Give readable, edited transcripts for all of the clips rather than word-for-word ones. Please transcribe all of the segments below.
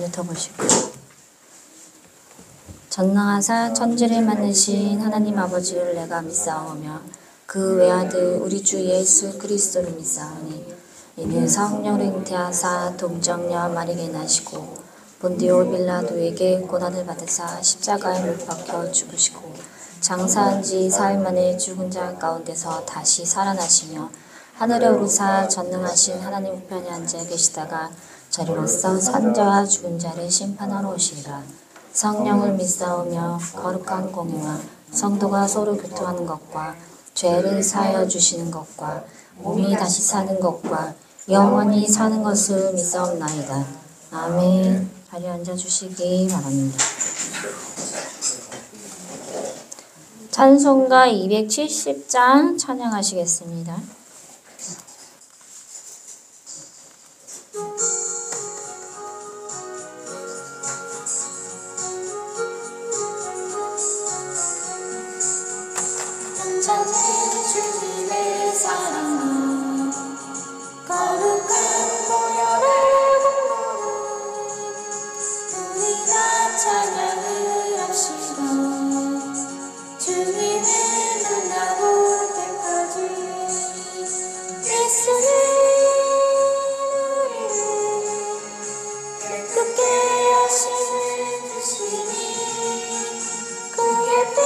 모니터 보시고. 전능하사 천지를 만드신 하나님 아버지를 내가 믿사오며 그 외아들 우리 주 예수 그리스도를 믿사오니 이는 성령을 잉태하사 동정녀 마리게 나시고 본디오 빌라도에게 고난을 받으사 십자가에 못 박혀 죽으시고 장사한 지 사흘 만에 죽은 자 가운데서 다시 살아나시며 하늘에 오르사 전능하신 하나님 우편에 앉아 계시다가 저리로서 산자와 죽은 자를 심판하러 오시리라. 성령을 믿사오며 거룩한 공예와 성도가 서로 교통하는 것과 죄를 사하여 주시는 것과 몸이 다시 사는 것과 영원히 사는 것을 믿사옵나이다. 아멘. 자리에 앉아주시기 바랍니다. 찬송가 270장 찬양하시겠습니다. 주님의 사랑은 거룩한 보혈의 공로로 우리가 찬양을 합시다. 주님의 눈 나올 때까지 예수는 우리를 깨끗게 하시는 주시니 그의 피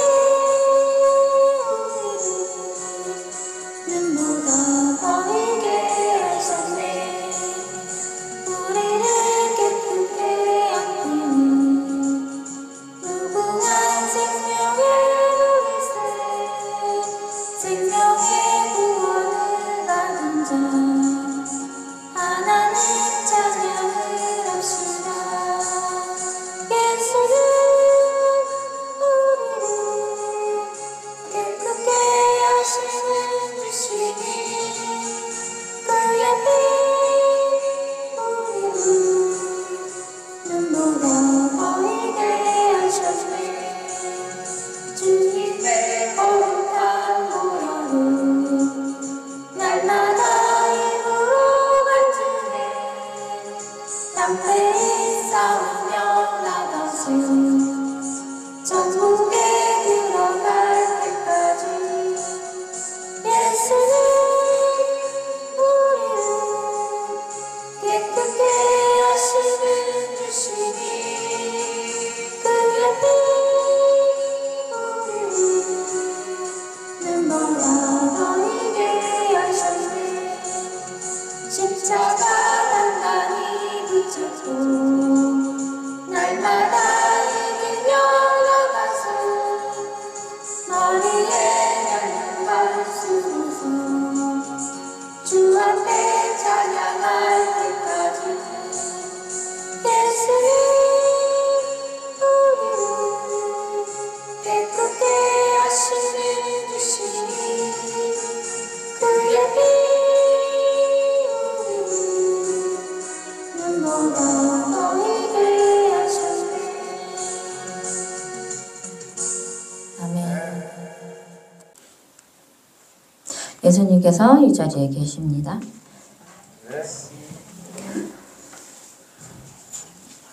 예수님께서 이 자리에 계십니다.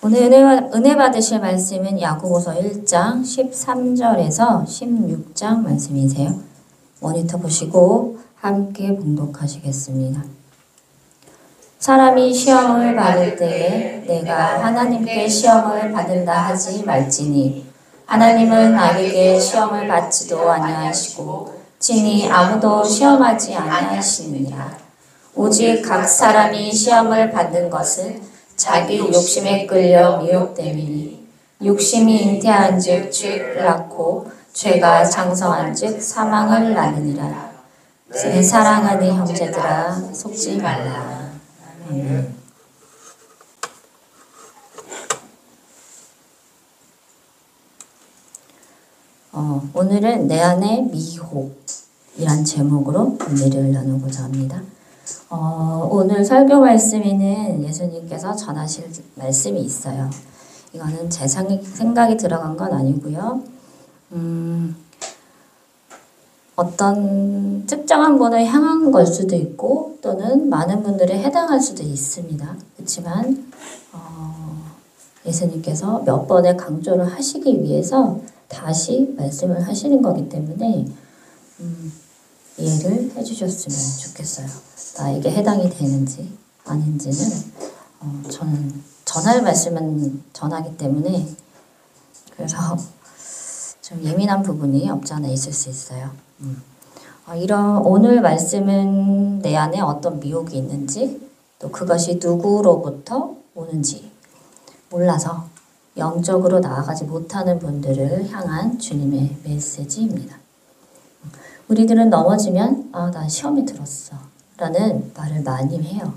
오늘 은혜 받으실 말씀은 야고보서 1장 13절에서 16장 말씀이세요. 모니터 보시고 함께 봉독하시겠습니다. 사람이 시험을 받을 때에 내가 하나님께 시험을 받는다 하지 말지니 하나님은 나에게 시험을 받지도 아니하시고 친히 아무도 시험하지 아니하시느니라. 오직 각 사람이 시험을 받는 것은 자기 욕심에 끌려 미혹됨이니 욕심이 잉태한즉 죄를 낳고 죄가 장성한즉 사망을 낳느니라. 내 사랑하는 형제들아 속지 말라. 아멘. 오늘은 내 안의 미혹이란 제목으로 은혜를 나누고자 합니다. 오늘 설교 말씀에는 예수님께서 전하실 말씀이 있어요. 이거는 제 생각이 들어간 건 아니고요. 어떤 특정한 분을 향한 걸 수도 있고 또는 많은 분들에 해당할 수도 있습니다. 그렇지만 예수님께서 몇 번의 강조를 하시기 위해서 다시 말씀을 하시는 거기 때문에 이해를 해주셨으면 좋겠어요. 나에게 해당이 되는지 아닌지는 저는 전할 말씀은 전하기 때문에 그래서 좀 예민한 부분이 없지 않아 있을 수 있어요. 이런 오늘 말씀은 내 안에 어떤 미혹이 있는지 또 그것이 누구로부터 오는지 몰라서 영적으로 나아가지 못하는 분들을 향한 주님의 메시지입니다. 우리들은 넘어지면 난 시험에 들었어 라는 말을 많이 해요.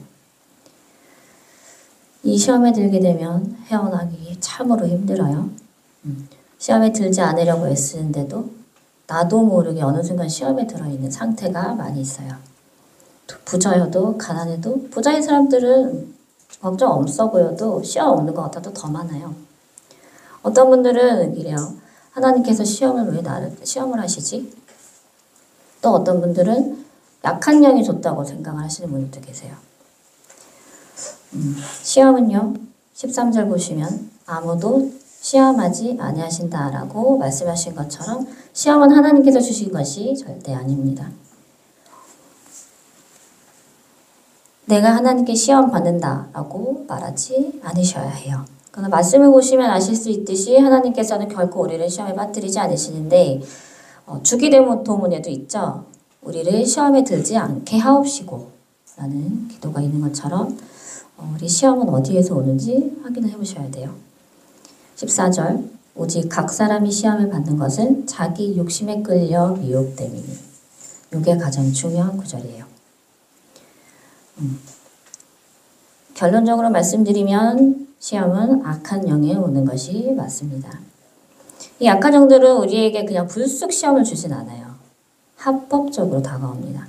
이 시험에 들게 되면 헤어나기 참으로 힘들어요. 시험에 들지 않으려고 애쓰는데도 나도 모르게 어느 순간 시험에 들어있는 상태가 많이 있어요. 부자여도 가난해도 부자인 사람들은 걱정 없어 보여도 시험 없는 것 같아도 더 많아요. 어떤 분들은 이래요. 하나님께서 시험을 왜 나를 시험을 하시지? 또 어떤 분들은 약한 영이 줬다고 생각을 하시는 분들도 계세요. 시험은요. 13절 보시면 아무도 시험하지 아니하신다라고 말씀하신 것처럼 시험은 하나님께서 주신 것이 절대 아닙니다. 내가 하나님께 시험 받는다라고 말하지 않으셔야 해요. 그러나 말씀을 보시면 아실 수 있듯이 하나님께서는 결코 우리를 시험에 빠뜨리지 않으시는데 주기도문에도 있죠. 우리를 시험에 들지 않게 하옵시고 라는 기도가 있는 것처럼 우리 시험은 어디에서 오는지 확인을 해보셔야 돼요. 14절 오직 각 사람이 시험을 받는 것은 자기 욕심에 끌려 미혹됨이니 이게 가장 중요한 구절이에요. 결론적으로 말씀드리면 시험은 악한 영에 오는 것이 맞습니다. 이 악한 영들은 우리에게 그냥 불쑥 시험을 주진 않아요. 합법적으로 다가옵니다.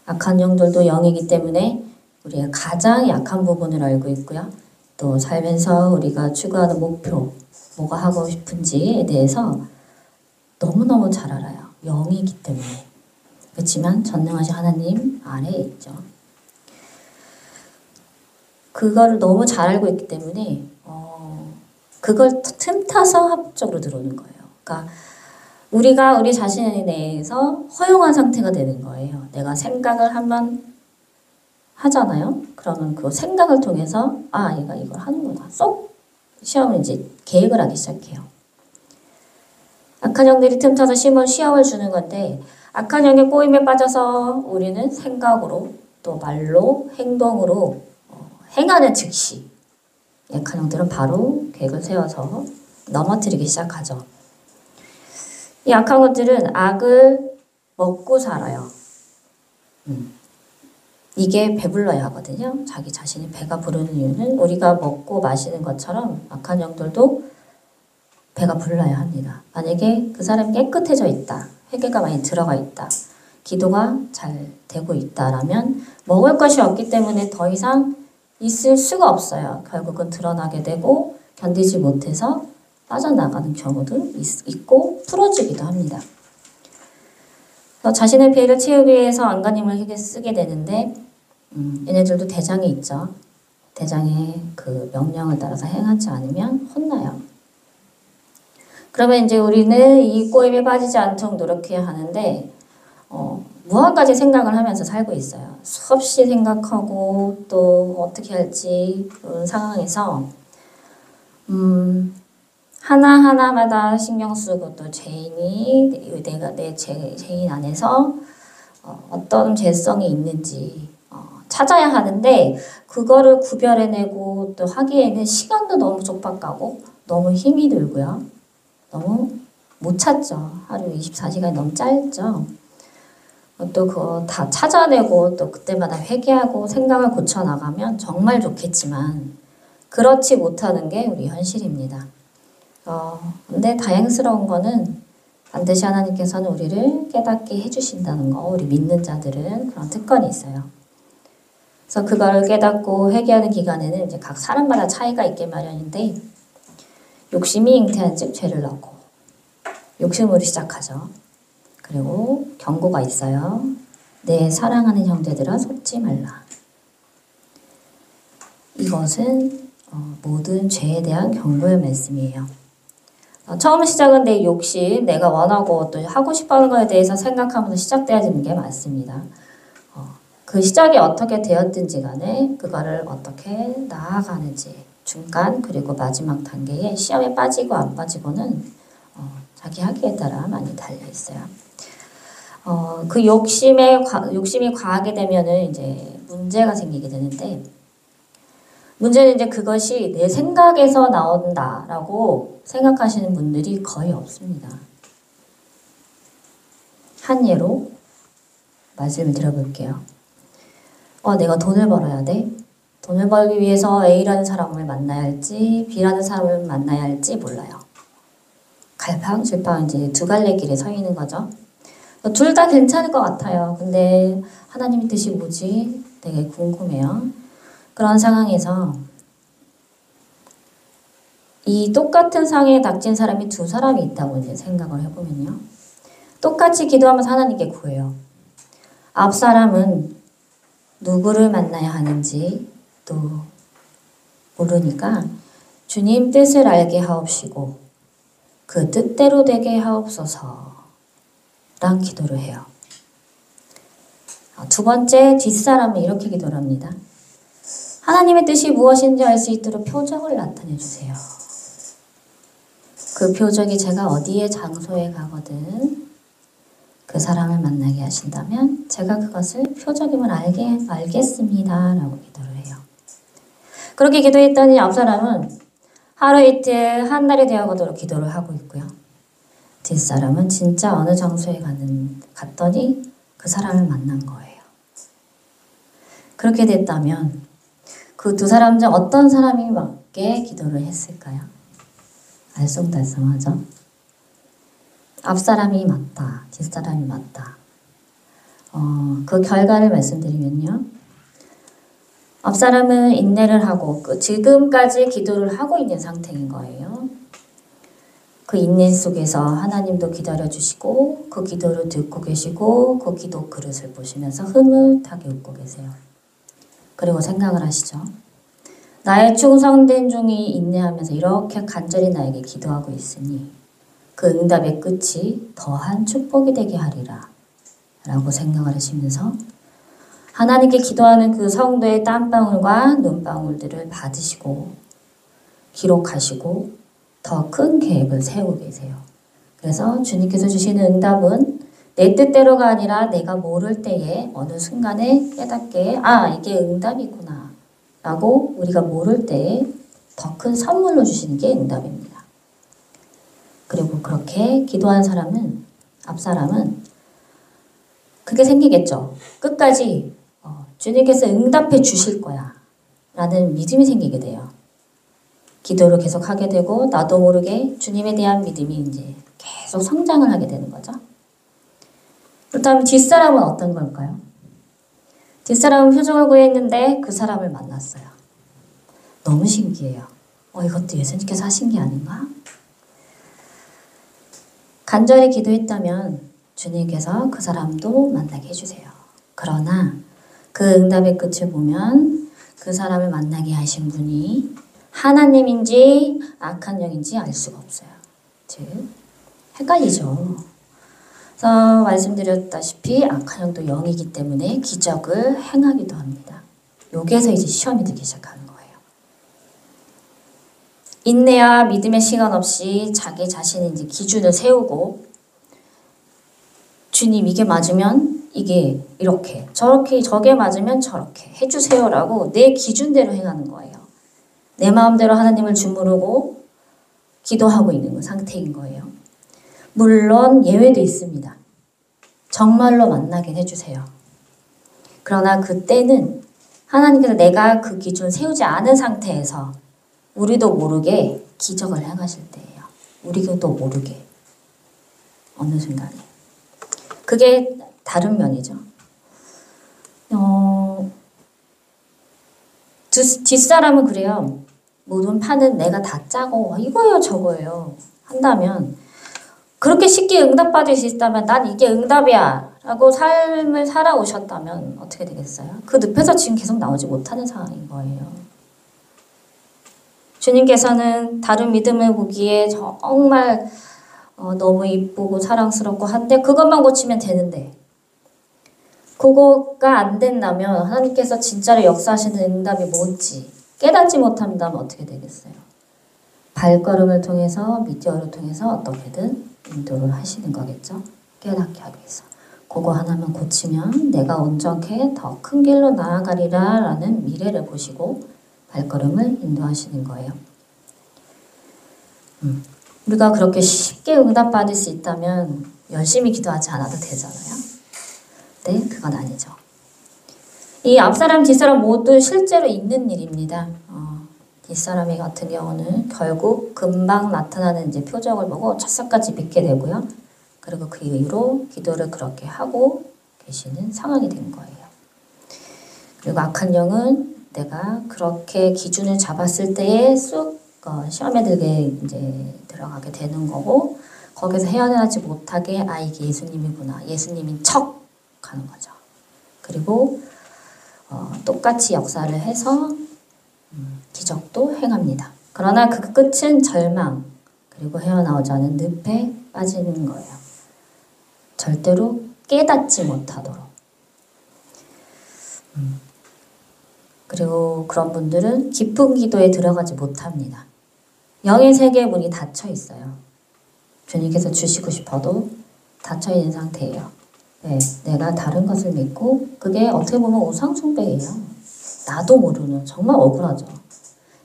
악한 영들도 영이기 때문에 우리가 가장 약한 부분을 알고 있고요. 또 살면서 우리가 추구하는 목표, 뭐가 하고 싶은지에 대해서 너무너무 잘 알아요. 영이기 때문에. 그렇지만 전능하신 하나님 아래에 있죠. 그거를 너무 잘 알고 있기 때문에 그걸 틈타서 합법적으로 들어오는 거예요. 그러니까 우리가 우리 자신에 대해서 허용한 상태가 되는 거예요. 내가 생각을 한번 하잖아요. 그러면 그 생각을 통해서 얘가 이걸 하는구나. 쏙 시험을 이제 계획을 하기 시작해요. 악한 영들이 틈타서 시험을 주는 건데 악한 영의 꼬임에 빠져서 우리는 생각으로 또 말로 행동으로 행하는 즉시 약한 영들은 바로 계획을 세워서 넘어뜨리기 시작하죠. 이 악한 것들은 악을 먹고 살아요. 이게 배불러야 하거든요. 자기 자신이 배가 부르는 이유는 우리가 먹고 마시는 것처럼 악한 영들도 배가 불러야 합니다. 만약에 그 사람이 깨끗해져 있다. 회개가 많이 들어가 있다. 기도가 잘 되고 있다라면 먹을 것이 없기 때문에 더 이상 있을 수가 없어요. 결국은 드러나게 되고 견디지 못해서 빠져나가는 경우도 있고 풀어지기도 합니다. 자신의 배를 채우기 위해서 안간힘을 쓰게 되는데 얘네들도 대장이 있죠. 대장의 그 명령을 따라서 행하지 않으면 혼나요. 그러면 이제 우리는 이 꼬임에 빠지지 않도록 노력해야 하는데 무한가지 생각을 하면서 살고 있어요. 수없이 생각하고 또 어떻게 할지 그런 상황에서 하나하나마다 신경 쓰고 또 죄인이 내 죄인 안에서 어떤 죄성이 있는지 찾아야 하는데 그거를 구별해내고 또 하기에는 시간도 너무 촉박하고 너무 힘이 들고요. 너무 못 찾죠. 하루 24시간이 너무 짧죠. 또 그거 다 찾아내고 또 그때마다 회개하고 생각을 고쳐나가면 정말 좋겠지만 그렇지 못하는 게 우리 현실입니다. 근데 다행스러운 거는 반드시 하나님께서는 우리를 깨닫게 해주신다는 거, 우리 믿는 자들은 그런 특권이 있어요. 그래서 그걸 깨닫고 회개하는 기간에는 이제 각 사람마다 차이가 있게 마련인데 욕심이 잉태한 즉 죄를 넣고 욕심으로 시작하죠. 그리고 경고가 있어요. 내 사랑하는 형제들아 속지 말라. 이것은 모든 죄에 대한 경고의 말씀이에요. 처음 시작은 내 욕심, 내가 원하고 또 하고 싶어하는 것에 대해서 생각하면서 시작돼야 되는 게 맞습니다. 그 시작이 어떻게 되었든지 간에 그거를 어떻게 나아가는지 중간 그리고 마지막 단계에 시험에 빠지고 안 빠지고는 자기 하기에 따라 많이 달려 있어요. 그 욕심이 과하게 되면은 이제 문제가 생기게 되는데 문제는 이제 그것이 내 생각에서 나온다라고 생각하시는 분들이 거의 없습니다. 한 예로 말씀을 드려볼게요. 내가 돈을 벌어야 돼. 돈을 벌기 위해서 A라는 사람을 만나야 할지 B라는 사람을 만나야 할지 몰라요. 갈팡질팡 이제 두 갈래 길에 서 있는 거죠. 둘 다 괜찮을 것 같아요. 근데 하나님의 뜻이 뭐지? 되게 궁금해요. 그런 상황에서 이 똑같은 상에 닥친 사람이 두 사람이 있다고 이제 생각을 해보면요. 똑같이 기도하면서 하나님께 구해요. 앞 사람은 누구를 만나야 하는지 또 모르니까 주님 뜻을 알게 하옵시고 그 뜻대로 되게 하옵소서 란 기도를 해요. 두 번째 뒷사람은 이렇게 기도를 합니다. 하나님의 뜻이 무엇인지 알 수 있도록 표적을 나타내 주세요. 그 표적이 제가 어디에 장소에 가거든 그 사람을 만나게 하신다면 제가 그것을 표적임을 알겠습니다 라고 기도를 해요. 그렇게 기도했더니 앞 사람은 하루 이틀 한 달이 되어가도록 기도를 하고 있고요. 뒷사람은 진짜 어느 장소에 갔더니 그 사람을 만난 거예요. 그렇게 됐다면 그 두 사람 중 어떤 사람이 맞게 기도를 했을까요? 알쏭달쏭하죠? 앞 사람이 맞다, 뒷 사람이 맞다. 그 결과를 말씀드리면요. 앞 사람은 인내를 하고 지금까지 기도를 하고 있는 상태인 거예요. 그 인내 속에서 하나님도 기다려주시고 그 기도를 듣고 계시고 그 기도 그릇을 보시면서 흐뭇하게 웃고 계세요. 그리고 생각을 하시죠. 나의 충성된 종이 인내하면서 이렇게 간절히 나에게 기도하고 있으니 그 응답의 끝이 더한 축복이 되게 하리라 라고 생각을 하시면서 하나님께 기도하는 그 성도의 땀방울과 눈방울들을 받으시고 기록하시고 더 큰 계획을 세우고 계세요. 그래서 주님께서 주시는 응답은 내 뜻대로가 아니라 내가 모를 때에 어느 순간에 깨닫게 이게 응답이구나 라고 우리가 모를 때에 더 큰 선물로 주시는 게 응답입니다. 그리고 그렇게 기도한 사람은 앞 사람은 그게 생기겠죠. 끝까지 주님께서 응답해 주실 거야 라는 믿음이 생기게 돼요. 기도를 계속 하게 되고 나도 모르게 주님에 대한 믿음이 이제 계속 성장을 하게 되는 거죠. 그렇다면 뒷사람은 어떤 걸까요? 뒷사람은 표적을 구했는데 그 사람을 만났어요. 너무 신기해요. 이것도 예수님께서 하신 게 아닌가? 간절히 기도했다면 주님께서 그 사람도 만나게 해주세요. 그러나 그 응답의 끝을 보면 그 사람을 만나게 하신 분이 하나님인지 악한 영인지 알 수가 없어요. 즉 헷갈리죠. 그래서 말씀드렸다시피 악한 영도 영이기 때문에 기적을 행하기도 합니다. 여기에서 이제 시험이 되기 시작하는 거예요. 인내와 믿음의 시간 없이 자기 자신의 이제 기준을 세우고 주님 이게 맞으면 이게 이렇게 저렇게 저게 맞으면 저렇게 해주세요라고 내 기준대로 행하는 거예요. 내 마음대로 하나님을 주무르고 기도하고 있는 상태인 거예요. 물론 예외도 있습니다. 정말로 만나긴 해주세요. 그러나 그때는 하나님께서 내가 그 기준 세우지 않은 상태에서 우리도 모르게 기적을 행하실 때예요. 우리도 모르게 어느 순간에. 그게 다른 면이죠. 뒷사람은 그래요. 모든 판은 내가 다 짜고 이거예요 저거예요 한다면 그렇게 쉽게 응답받을 수 있다면 난 이게 응답이야 라고 삶을 살아오셨다면 어떻게 되겠어요? 그 늪에서 지금 계속 나오지 못하는 상황인 거예요. 주님께서는 다른 믿음을 보기에 정말 너무 이쁘고 사랑스럽고 한데 그것만 고치면 되는데 그거가 안 된다면 하나님께서 진짜로 역사하시는 응답이 뭔지 깨닫지 못한다면 어떻게 되겠어요? 발걸음을 통해서 미디어를 통해서 어떻게든 인도를 하시는 거겠죠. 깨닫게 하기 위해서. 그거 하나만 고치면 내가 온전케 더 큰 길로 나아가리라 라는 미래를 보시고 발걸음을 인도하시는 거예요. 우리가 그렇게 쉽게 응답받을 수 있다면 열심히 기도하지 않아도 되잖아요. 네, 그건 아니죠. 이 앞사람, 뒷사람 모두 실제로 있는 일입니다. 뒷사람이 같은 경우는 결국 금방 나타나는 이제 표적을 보고 첫사까지 믿게 되고요. 그리고 그 이후로 기도를 그렇게 하고 계시는 상황이 된 거예요. 그리고 악한 영은 내가 그렇게 기준을 잡았을 때에 쑥 시험에 들게 이제 들어가게 되는 거고 거기서 헤어나지 못하게 이게 예수님이구나. 예수님인 척 하는 거죠. 그리고 똑같이 역사를 해서 기적도 행합니다. 그러나 그 끝은 절망 그리고 헤어나오지 않은 늪에 빠지는 거예요. 절대로 깨닫지 못하도록. 그리고 그런 분들은 깊은 기도에 들어가지 못합니다. 영의 세계의 문이 닫혀 있어요. 주님께서 주시고 싶어도 닫혀 있는 상태예요. 네, 내가 다른 것을 믿고 그게 어떻게 보면 우상숭배예요. 나도 모르는 정말 억울하죠.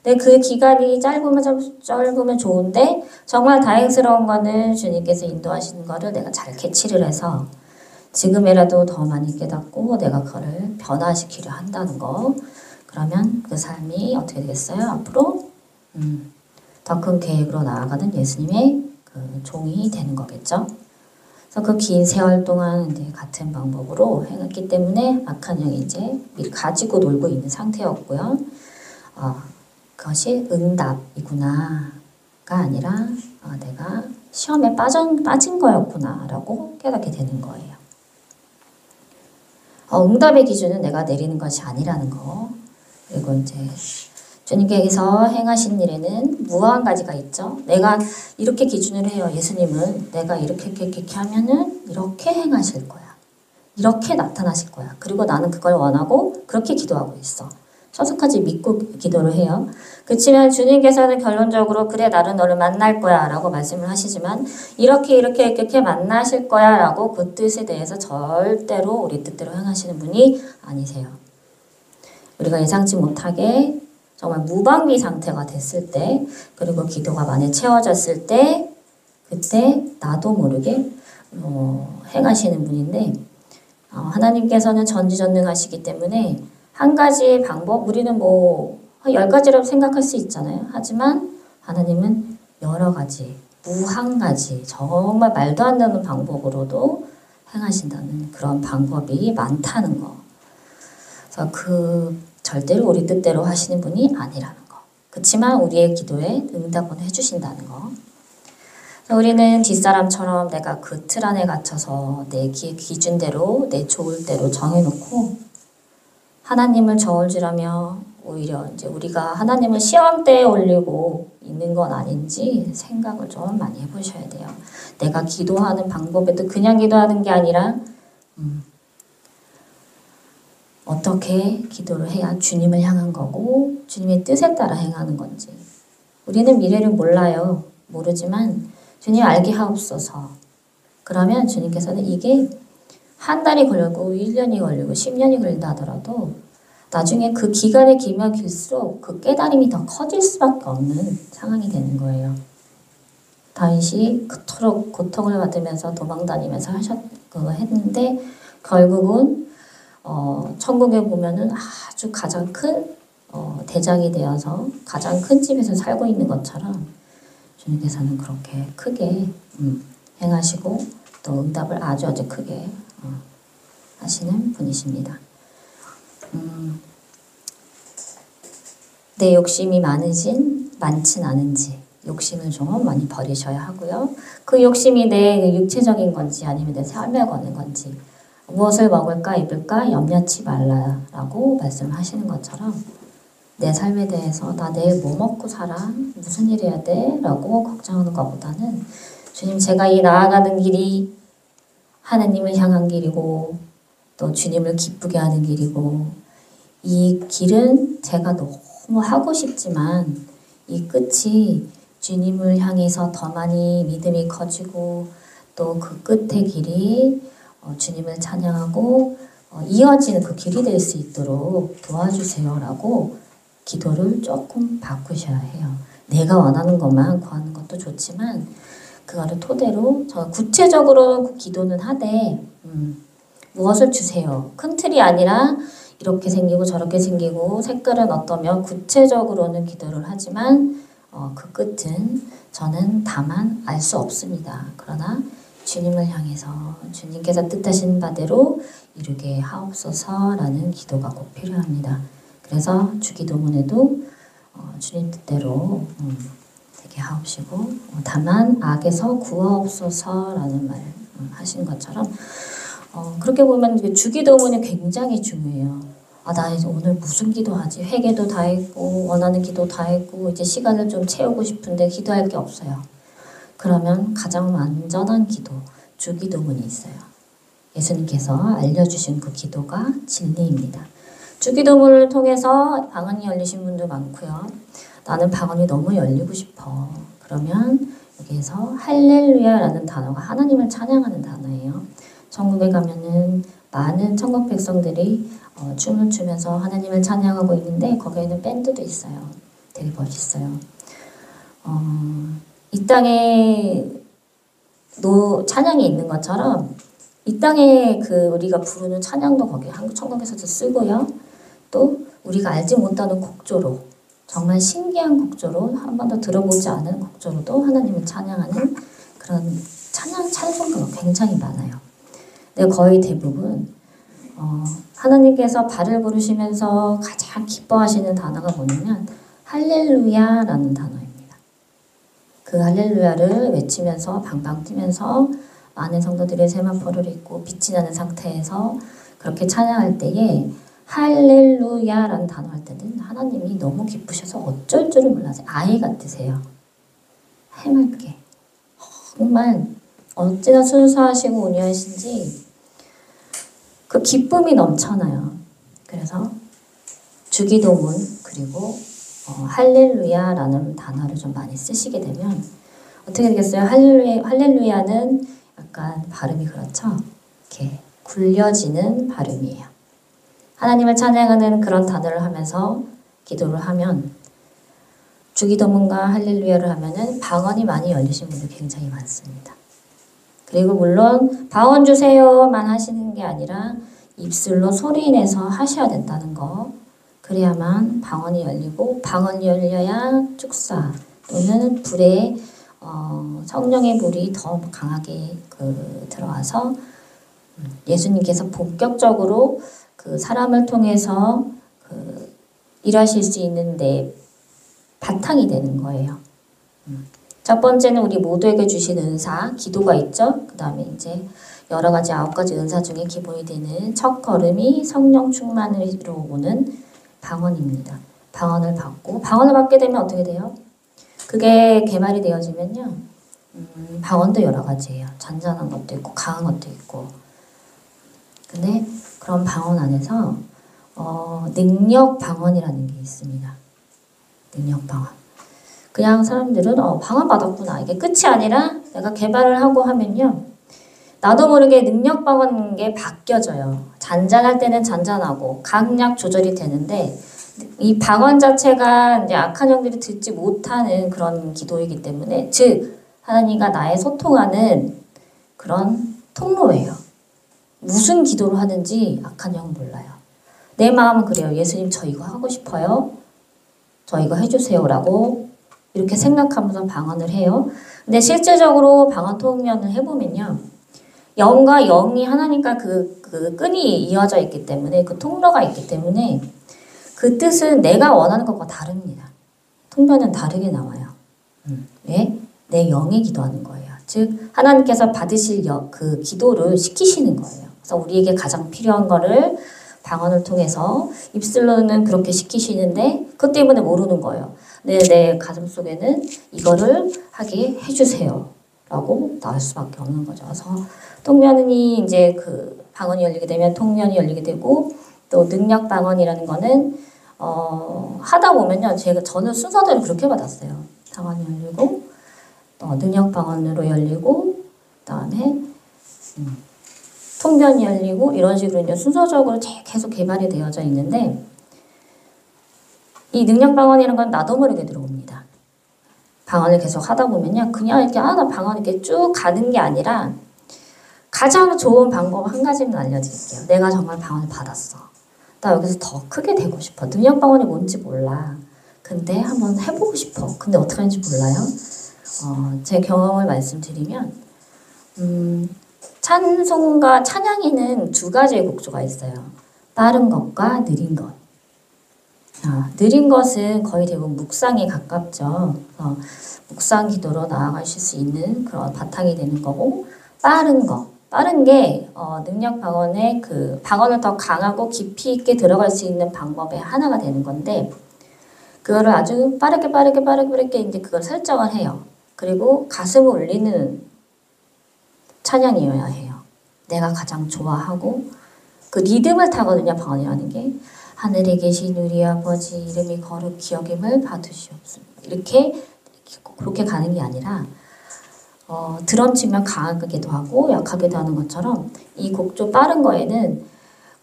근데 그 기간이 짧으면 좋은데 정말 다행스러운 거는 주님께서 인도하시는 거를 내가 잘 캐치를 해서 지금이라도 더 많이 깨닫고 내가 그거를 변화시키려 한다는 거. 그러면 그 삶이 어떻게 되겠어요? 앞으로 더 큰 계획으로 나아가는 예수님의 그 종이 되는 거겠죠. 그래서 그 긴 세월 동안 이제 같은 방법으로 행했기 때문에 악한 영이 이제 가지고 놀고 있는 상태였고요. 그것이 응답이구나가 아니라 내가 시험에 빠진 거였구나라고 깨닫게 되는 거예요. 응답의 기준은 내가 내리는 것이 아니라는 거. 그리고 이제 주님께서 행하신 일에는 무한 가지가 있죠. 내가 이렇게 기준을 해요. 예수님은 내가 이렇게 하면은 이렇게 행하실 거야. 이렇게 나타나실 거야. 그리고 나는 그걸 원하고 그렇게 기도하고 있어. 서서까지 믿고 기도를 해요. 그렇지만 주님께서는 결론적으로 그래 나는 너를 만날 거야 라고 말씀을 하시지만 이렇게 만나실 거야 라고 그 뜻에 대해서 절대로 우리 뜻대로 행하시는 분이 아니세요. 우리가 예상치 못하게 정말 무방비 상태가 됐을 때 그리고 기도가 많이 채워졌을 때 그때 나도 모르게 행하시는 분인데 하나님께서는 전지전능하시기 때문에 한 가지의 방법, 우리는 10가지라고 생각할 수 있잖아요. 하지만 하나님은 여러 가지, 무한 가지, 정말 말도 안 되는 방법으로도 행하신다는 그런 방법이 많다는 거. 그래서 절대로 우리 뜻대로 하시는 분이 아니라는 거. 그렇지만 우리의 기도에 응답은 해주신다는 거. 우리는 뒷사람처럼 내가 그 틀 안에 갇혀서 내 기준대로, 내 좋을 대로 정해놓고 하나님을 저울질하며 오히려 이제 우리가 하나님을 시험대에 올리고 있는 건 아닌지 생각을 좀 많이 해보셔야 돼요. 내가 기도하는 방법에도 그냥 기도하는 게 아니라 어떻게 기도를 해야 주님을 향한 거고 주님의 뜻에 따라 행하는 건지. 우리는 미래를 몰라요. 모르지만 주님 알게 하옵소서. 그러면 주님께서는 이게 한 달이 걸리고 1년이 걸리고 10년이 걸린다 하더라도 나중에 그 기간이 길면 길수록 그 깨달음이 더 커질 수밖에 없는 상황이 되는 거예요. 다윗이 그토록 고통을 받으면서 도망다니면서 했는데 결국은 천국에 보면은 아주 가장 큰 대장이 되어서 가장 큰 집에서 살고 있는 것처럼 주님께서는 그렇게 크게 행하시고 또 응답을 아주 크게 하시는 분이십니다. 내 욕심이 많진 않은지 욕심을 좀 많이 버리셔야 하고요. 그 욕심이 내 육체적인 건지 아니면 내 삶에 거는 건지 무엇을 먹을까 입을까 염려치 말라라고 말씀하시는 것처럼 내 삶에 대해서 나 내일 뭐 먹고 살아? 무슨 일 해야 돼? 라고 걱정하는 것보다는 주님, 제가 이 나아가는 길이 하나님을 향한 길이고 또 주님을 기쁘게 하는 길이고 이 길은 제가 너무 하고 싶지만 이 끝이 주님을 향해서 더 많이 믿음이 커지고 또 그 끝의 길이 주님을 찬양하고 이어지는 그 길이 될 수 있도록 도와주세요라고 기도를 조금 바꾸셔야 해요. 내가 원하는 것만 구하는 것도 좋지만 그거를 토대로 저 구체적으로 그 기도는 하되 무엇을 주세요. 큰 틀이 아니라 이렇게 생기고 저렇게 생기고 색깔은 어떠며 구체적으로는 기도를 하지만 그 끝은 저는 다만 알 수 없습니다. 그러나 주님을 향해서 주님께서 뜻하신 바대로 이루게 하옵소서라는 기도가 꼭 필요합니다. 그래서 주기도문에도 주님 뜻대로 되게 하옵시고 다만 악에서 구하옵소서라는 말 하신 것처럼 그렇게 보면 주기도문이 굉장히 중요해요. 나 이제 오늘 무슨 기도하지? 회개도 다 했고 원하는 기도 다 했고 이제 시간을 좀 채우고 싶은데 기도할 게 없어요. 그러면 가장 안전한 기도, 주기도문이 있어요. 예수님께서 알려주신 그 기도가 진리입니다. 주기도문을 통해서 방언이 열리신 분도 많고요. 나는 방언이 너무 열리고 싶어. 그러면 여기에서 할렐루야라는 단어가 하나님을 찬양하는 단어예요. 천국에 가면은 많은 천국 백성들이 춤을 추면서 하나님을 찬양하고 있는데 거기에는 밴드도 있어요. 되게 멋있어요. 이 땅에 찬양이 있는 것처럼 이 땅에 우리가 부르는 찬양도 거기 한국 천국에서도 쓰고요. 또 우리가 알지 못하는 곡조로 정말 신기한 곡조로 한 번도 들어보지 않은 곡조로도 하나님을 찬양하는 그런 찬송가가 굉장히 많아요. 근데 거의 대부분 하나님께서 발을 부르시면서 가장 기뻐하시는 단어가 뭐냐면 할렐루야라는 단어입니다. 그 할렐루야를 외치면서 방방 뛰면서 많은 성도들이 세마포를 입고 빛이 나는 상태에서 그렇게 찬양할 때에 할렐루야라는 단어 할 때는 하나님이 너무 기쁘셔서 어쩔 줄을 몰라서 아이 같으세요. 해맑게. 정말 어찌나 순수하시고 온유하신지 그 기쁨이 넘쳐나요. 그래서 주기도문 그리고 할렐루야라는 단어를 좀 많이 쓰시게 되면 어떻게 되겠어요? 할렐루야는 약간 발음이 그렇죠? 이렇게 굴려지는 발음이에요. 하나님을 찬양하는 그런 단어를 하면서 기도를 하면 주기도문과 할렐루야를 하면은 방언이 많이 열리신 분들 굉장히 많습니다. 그리고 물론 방언 주세요만 하시는 게 아니라 입술로 소리내서 하셔야 된다는 거. 그래야만 방언이 열리고 방언이 열려야 축사 또는 불에 성령의 불이 더 강하게 들어와서 예수님께서 본격적으로 그 사람을 통해서 일하실 수 있는데 바탕이 되는 거예요. 첫 번째는 우리 모두에게 주신 은사, 기도가 있죠. 그 다음에 이제 여러 가지 9가지 은사 중에 기본이 되는 첫 걸음이 성령 충만으로 오는 방언입니다. 방언을 받게 되면 어떻게 돼요? 그게 개발이 되어지면요. 방언도 여러 가지예요. 잔잔한 것도 있고 강한 것도 있고. 근데 그런 방언 안에서 능력 방언이라는 게 있습니다. 능력 방언. 그냥 사람들은 방언 받았구나. 이게 끝이 아니라 내가 개발을 하고 하면요. 나도 모르게 능력 방언인 게 바뀌어져요. 잔잔할 때는 잔잔하고 강약 조절이 되는데 이 방언 자체가 이제 악한 영들이 듣지 못하는 그런 기도이기 때문에 즉 하나님과 나의 소통하는 그런 통로예요. 무슨 기도를 하는지 악한 영은 몰라요. 내 마음은 그래요. 예수님 저 이거 하고 싶어요. 저 이거 해주세요라고 이렇게 생각하면서 방언을 해요. 근데 실제적으로 방언 통역을 해보면요. 영과 영이 하나님과 그 끈이 이어져 있기 때문에 그 통로가 있기 때문에 그 뜻은 내가 원하는 것과 다릅니다. 통변은 다르게 나와요. 왜? 내 영이 기도하는 거예요. 즉 하나님께서 받으실 그 기도를 시키시는 거예요. 그래서 우리에게 가장 필요한 거를 방언을 통해서 입술로는 그렇게 시키시는데 그것 때문에 모르는 거예요. 내 가슴 속에는 이거를 하게 해주세요. 라고 나올 수밖에 없는 거죠. 그래서 통면이 이제 그 방언이 열리게 되면 통면이 열리게 되고 또 능력 방언이라는 거는 하다 보면요. 저는 순서대로 그렇게 받았어요. 방언이 열리고 능력 방언으로 열리고 그다음에 통변이 열리고 이런 식으로 이제 순서적으로 계속 개발이 되어져 있는데 이 능력 방언이라는 건 나도 모르게 들어옵니다. 방언을 계속 하다 보면요. 그냥 이렇게 나 방언 이렇게 쭉 가는 게 아니라 가장 좋은 방법 한 가지는 알려드릴게요. 내가 정말 방언을 받았어. 나 여기서 더 크게 되고 싶어. 능력 방언이 뭔지 몰라. 근데 한번 해보고 싶어. 근데 어떻게 하는지 몰라요? 제 경험을 말씀드리면 찬송과 찬양에는 두 가지의 곡조가 있어요. 빠른 것과 느린 것. 느린 것은 거의 대부분 묵상에 가깝죠. 묵상 기도로 나아가실 수 있는 그런 바탕이 되는 거고, 빠른 것. 빠른 게 능력 방언의 그 방언을 더 강하고 깊이 있게 들어갈 수 있는 방법의 하나가 되는 건데, 그거를 아주 빠르게 이제 그걸 설정을 해요. 그리고 가슴을 울리는 찬양이어야 해요. 내가 가장 좋아하고 그 리듬을 타거든요. 방언이라는 게. 하늘에 계신 우리 아버지 이름이 거룩히 여김을 받으시옵소서. 이렇게 그렇게 가는 게 아니라 드럼 치면 강하게도 하고 약하게도 하는 것처럼 이 곡조 빠른 거에는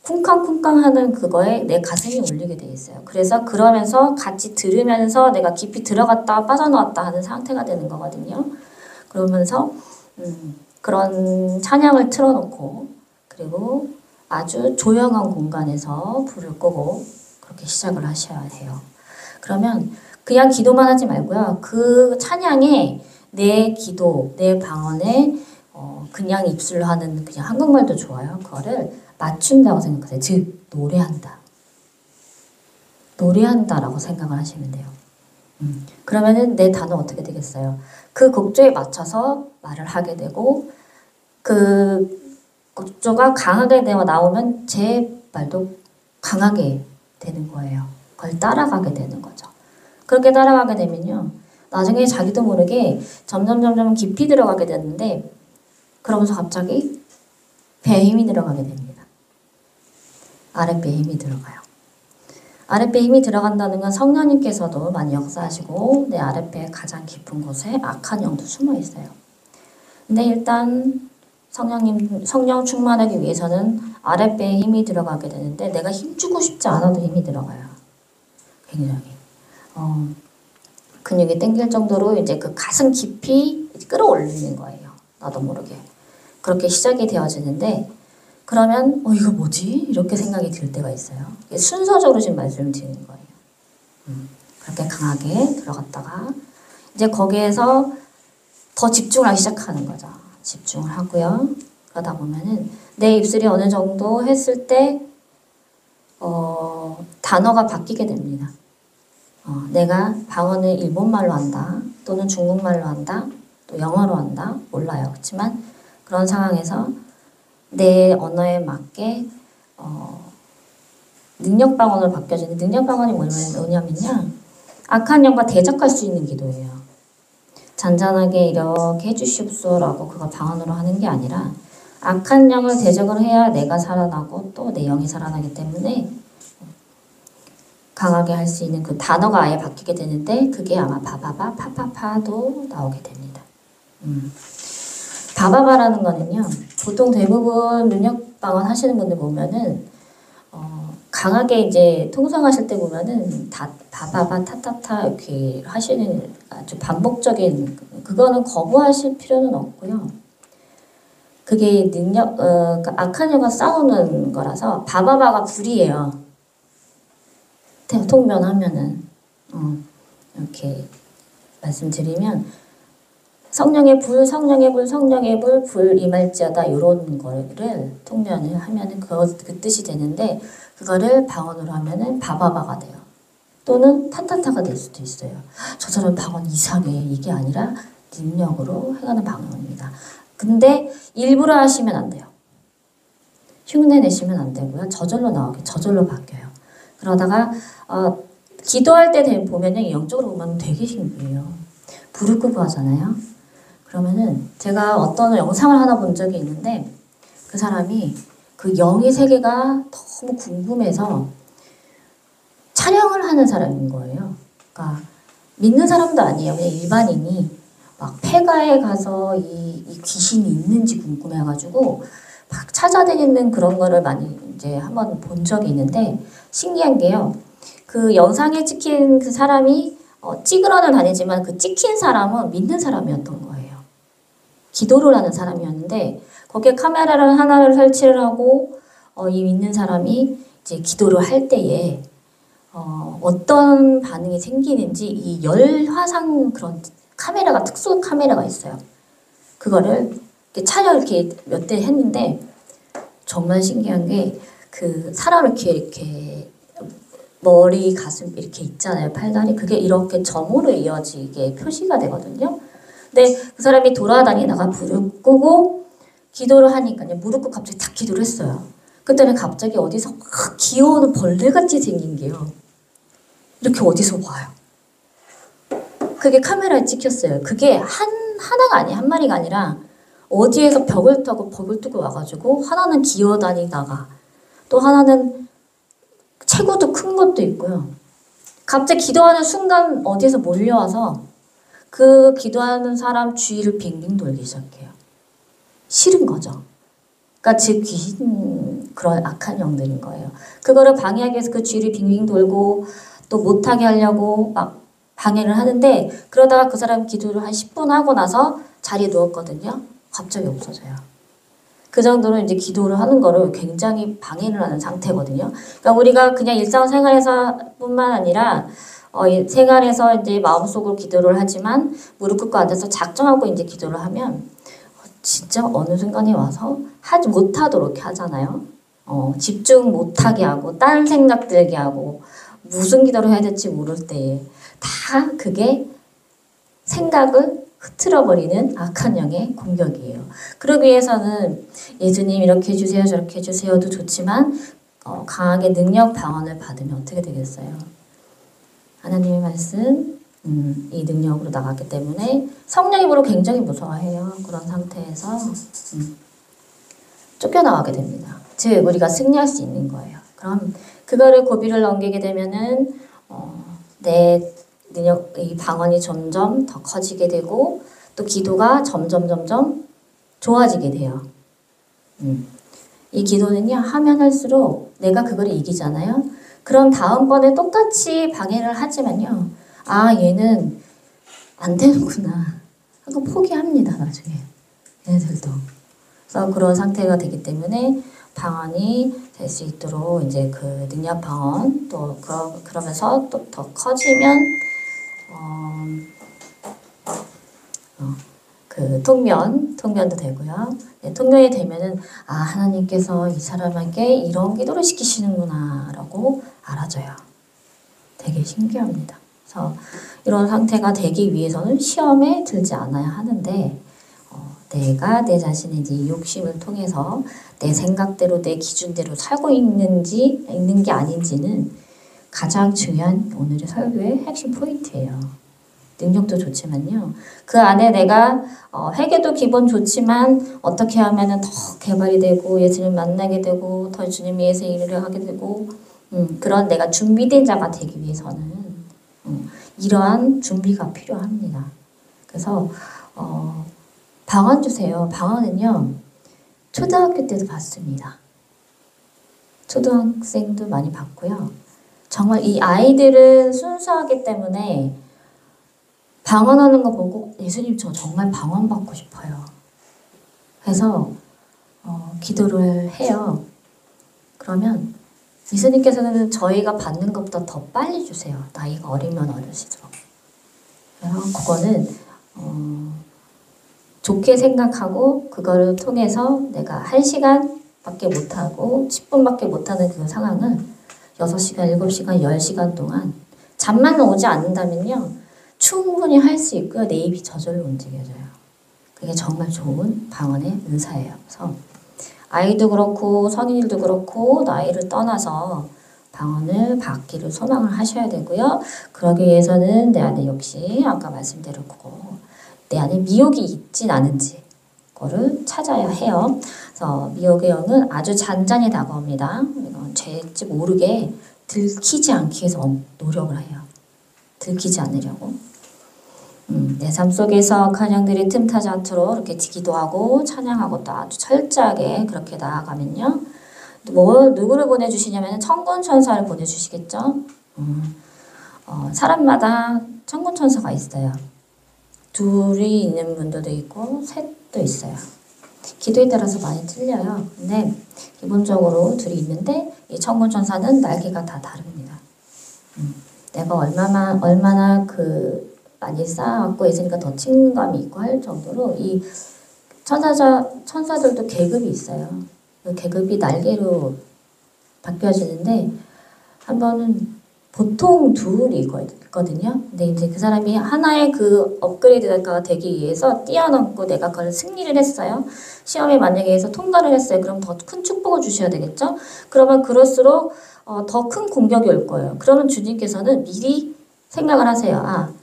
쿵쾅쿵쾅 하는 그거에 내 가슴이 울리게 돼 있어요. 그래서 그러면서 같이 들으면서 내가 깊이 들어갔다 빠져나왔다 하는 상태가 되는 거거든요. 그러면서 그런 찬양을 틀어놓고 그리고 아주 조용한 공간에서 불을 끄고 그렇게 시작을 하셔야 해요. 그러면 그냥 기도만 하지 말고요. 그 찬양에 내 기도, 내 방언에 그냥 입술로 하는 그냥 한국말도 좋아요. 그거를 맞춘다고 생각하세요. 즉 노래한다. 노래한다라고 생각을 하시면 돼요. 그러면은 내 단어 어떻게 되겠어요? 그 곡조에 맞춰서 말을 하게 되고 그 곡조가 강하게 나오면 제 말도 강하게 되는 거예요. 그걸 따라가게 되는 거죠. 그렇게 따라가게 되면요. 나중에 자기도 모르게 점점 깊이 들어가게 되는데 그러면서 갑자기 배에 힘이 들어가게 됩니다. 아랫배에 힘이 들어가요. 아랫배에 힘이 들어간다는 건 성령님께서도 많이 역사하시고 내 아랫배의 가장 깊은 곳에 악한 영도 숨어 있어요. 근데 일단 성령 충만하기 위해서는 아랫배에 힘이 들어가게 되는데 내가 힘주고 싶지 않아도 힘이 들어가요. 굉장히. 근육이 땡길 정도로 이제 그 가슴 깊이 끌어올리는 거예요. 나도 모르게. 그렇게 시작이 되어지는데 그러면 이거 뭐지? 이렇게 생각이 들 때가 있어요. 순서적으로 지금 말씀을 드리는 거예요. 그렇게 강하게 들어갔다가 이제 거기에서 더 집중을 하기 시작하는 거죠. 집중을 하고요. 그러다 보면은 내 입술이 어느 정도 했을 때 단어가 바뀌게 됩니다. 내가 방언을 일본말로 한다, 또는 중국말로 한다, 또 영어로 한다, 몰라요. 그렇지만 그런 상황에서 내 언어에 맞게 능력 방언으로 바뀌어지는 능력 방언이 뭐냐면요. 악한 영과 대적할 수 있는 기도예요. 잔잔하게 이렇게 해주시옵소라고 그거 방언으로 하는 게 아니라 악한 영을 대적을 해야 내가 살아나고 또 내 영이 살아나기 때문에 강하게 할 수 있는 그 단어가 아예 바뀌게 되는데 그게 아마 바바바 파파파도 나오게 됩니다. 바바바라는 거는요. 보통 대부분 능력 방언 하시는 분들 보면은 강하게 이제 통성하실 때 보면은 다 바바바 타타타 이렇게 하시는 아주 반복적인 그거는 거부하실 필요는 없고요. 그게 악한 영과 싸우는 거라서 바바바가 불이에요. 통면하면은 이렇게 말씀드리면 성령의 불, 불 임할지어다 이런 거를 통면을 하면은 그 뜻이 되는데 그거를 방언으로 하면은 바바바가 돼요. 또는 타타타가 될 수도 있어요. 저 사람 방언 이상해. 이게 아니라 능력으로 해가는 방언입니다. 근데 일부러 하시면 안 돼요. 흉내 내시면 안 되고요. 저절로 나오게 저절로 바뀌어요. 그러다가 기도할 때 보면요. 영적으로 보면 되게 신기해요. 불을 끄고 하잖아요. 그러면은 제가 어떤 영상을 하나 본 적이 있는데 그 사람이 그 영의 세계가 너무 궁금해서 촬영을 하는 사람인 거예요. 그러니까 믿는 사람도 아니에요. 그냥 일반인이 막 폐가에 가서 이 귀신이 있는지 궁금해가지고 막 찾아다니는 그런 거를 많이 이제 한번 본 적이 있는데 신기한 게요. 그 영상에 찍힌 그 사람이 찍으러는 다니지만 그 찍힌 사람은 믿는 사람이었던 거예요. 기도를 하는 사람이었는데 거기에 카메라를 하나를 설치를 하고 이 믿는 사람이 이제 기도를 할 때에 어떤 반응이 생기는지 이 열화상 그런 카메라가 특수 카메라가 있어요. 그거를 이렇게 촬영 이렇게 몇 대 했는데 정말 신기한 게 그 사람 이렇게 머리 가슴 이렇게 있잖아요. 팔다리 그게 이렇게 점으로 이어지게 표시가 되거든요. 근데 그 사람이 돌아다니다가 불을 끄고 기도를 하니까요. 무릎 꿇고 갑자기 탁 기도를 했어요. 그때는 갑자기 어디서 막 기어오는 벌레같이 생긴 게요. 이렇게 어디서 와요. 그게 카메라에 찍혔어요. 그게 하나가 아니에요. 한 마리가 아니라 어디에서 벽을 타고 벽을 뚫고 와가지고 하나는 기어다니다가 또 하나는 체구도 큰 것도 있고요. 갑자기 기도하는 순간 어디에서 몰려와서 그 기도하는 사람 주위를 빙빙 돌기 시작해요. 싫은 거죠. 그러니까 즉 귀신 그런 악한 영들인 거예요. 그거를 방해하기 위해서 그 주위를 빙빙 돌고 또 못하게 하려고 막 방해를 하는데 그러다가 그 사람 기도를 한 10분 하고 나서 자리에 누웠거든요. 갑자기 없어져요. 그 정도로 이제 기도를 하는 거를 굉장히 방해를 하는 상태거든요. 그러니까 우리가 그냥 일상생활에서뿐만 아니라 생활에서 이제 마음속으로 기도를 하지만 무릎 꿇고 앉아서 작정하고 이제 기도를 하면 진짜 어느 순간에 와서 하지 못하도록 하잖아요. 집중 못하게 하고 딴 생각 들게 하고 무슨 기도를 해야 될지 모를 때에 다 그게 생각을 흐트러버리는 악한 영의 공격이에요. 그러기 위해서는 예수님 이렇게 해주세요 저렇게 해주세요도 좋지만 강하게 능력 방언을 받으면 어떻게 되겠어요? 하나님의 말씀 이 능력으로 나갔기 때문에 성령 입으로 굉장히 무서워해요. 그런 상태에서 쫓겨나가게 됩니다. 즉 우리가 승리할 수 있는 거예요. 그럼 그거를 고비를 넘기게 되면은 내 능력, 이 방언이 점점 더 커지게 되고 또 기도가 점점 좋아지게 돼요. 이 기도는요 하면 할수록 내가 그걸 이기잖아요. 그럼 다음번에 똑같이 방해를 하지만요 얘는 안 되는구나 하고 포기합니다. 나중에 얘네들도. 그래서 그런 상태가 되기 때문에 방언이 될 수 있도록 이제 그 능력 방언 또 그러면서 또 더 커지면 그 통면도 되고요. 네, 통면이 되면은 하나님께서 이 사람에게 이런 기도를 시키시는구나라고 알아져요. 되게 신기합니다. 그래서 이런 상태가 되기 위해서는 시험에 들지 않아야 하는데 내가 내 자신의 이제 욕심을 통해서 내 생각대로 내 기준대로 살고 있는 게 아닌지는 가장 중요한 오늘의 설교의 핵심 포인트예요. 능력도 좋지만요. 그 안에 내가 회개도 기본 좋지만 어떻게 하면은 더 개발이 되고 예수님 만나게 되고 더 주님 위해서 일을 하게 되고 그런 내가 준비된 자가 되기 위해서는 이러한 준비가 필요합니다. 그래서 방언 주세요. 방언은요 초등학교 때도 받습니다. 초등학생도 많이 받고요. 정말 이 아이들은 순수하기 때문에 방언하는 거 보고 예수님 저 정말 방언 받고 싶어요. 그래서 기도를 해요. 그러면 예수님께서는 저희가 받는 것보다 더 빨리 주세요. 나이가 어리면 어릴수록. 그래서 그거는 좋게 생각하고 그거를 통해서 내가 1시간밖에 못하고 10분밖에 못하는 그 상황을 6시간, 7시간, 10시간 동안 잠만 오지 않는다면요. 충분히 할 수 있고요. 내 입이 저절로 움직여져요. 그게 정말 좋은 방언의 은사예요. 그래서 아이도 그렇고 성인들도 그렇고 나이를 떠나서 방언을 받기를 소망을 하셔야 되고요. 그러기 위해서는 내 안에 역시 아까 말씀대로 내 안에 미혹이 있진 않은지 그거를 찾아야 해요. 그래서 미혹의 영은 아주 잔잔히 다가옵니다. 이건 죄인지 모르게 들키지 않기 위해서 노력을 해요. 들키지 않으려고. 내 삶 속에서 악한 영들이 틈타지 않도록 이렇게 기도하고 찬양하고 또 아주 철저하게 그렇게 나아가면요. 누구를 보내주시냐면 천군천사를 보내주시겠죠. 사람마다 천군천사가 있어요. 둘이 있는 분들도 있고 셋도 있어요. 기도에 따라서 많이 틀려요. 근데 기본적으로 둘이 있는데 이 천군천사는 날개가 다 다릅니다. 내가 얼마나 많이 쌓아갖고 있으니까 더 친감이 있고 할 정도로 이 천사들도 계급이 있어요. 그 계급이 날개로 바뀌어지는데 한 번은 보통 둘이 있거든요. 근데 이제 그 사람이 하나의 그 업그레이드가 되기 위해서 뛰어넘고 내가 그걸 승리를 했어요. 시험에 만약에 해서 통과를 했어요. 그럼 더 큰 축복을 주셔야 되겠죠. 그러면 그럴수록 더 큰 공격이 올 거예요. 그러면 주님께서는 미리 생각을 하세요.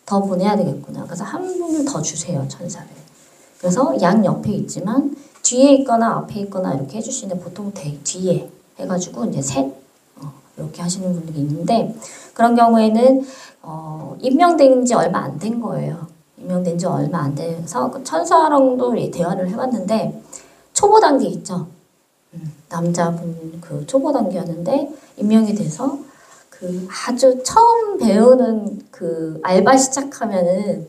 더 보내야 되겠구나. 그래서 한 분을 더 주세요, 천사를. 그래서 양 옆에 있지만 뒤에 있거나 앞에 있거나 이렇게 해주시는데 보통 뒤에 해가지고 이제 셋 이렇게 하시는 분들이 있는데 그런 경우에는 임명된 지 얼마 안 된 거예요. 임명된 지 얼마 안 돼서 그 천사랑도 대화를 해봤는데 초보 단계 있죠. 남자분 그 초보 단계였는데 임명이 돼서 그 아주 처음 배우는 그 알바 시작하면은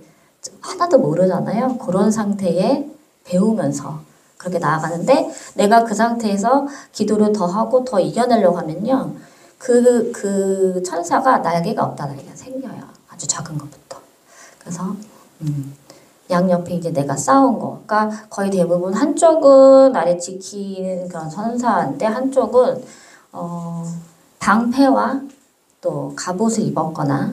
하나도 모르잖아요. 그런 상태에 배우면서 그렇게 나아가는데 내가 그 상태에서 기도를 더 하고 더 이겨내려고 하면요. 그 천사가 날개가 없다 날개가 생겨요. 아주 작은 것부터. 그래서 양옆에 이제 내가 쌓은 거. 그러니까 거의 대부분 한쪽은 나를 지키는 그런 천사인데 한쪽은 방패와 또 갑옷을 입었거나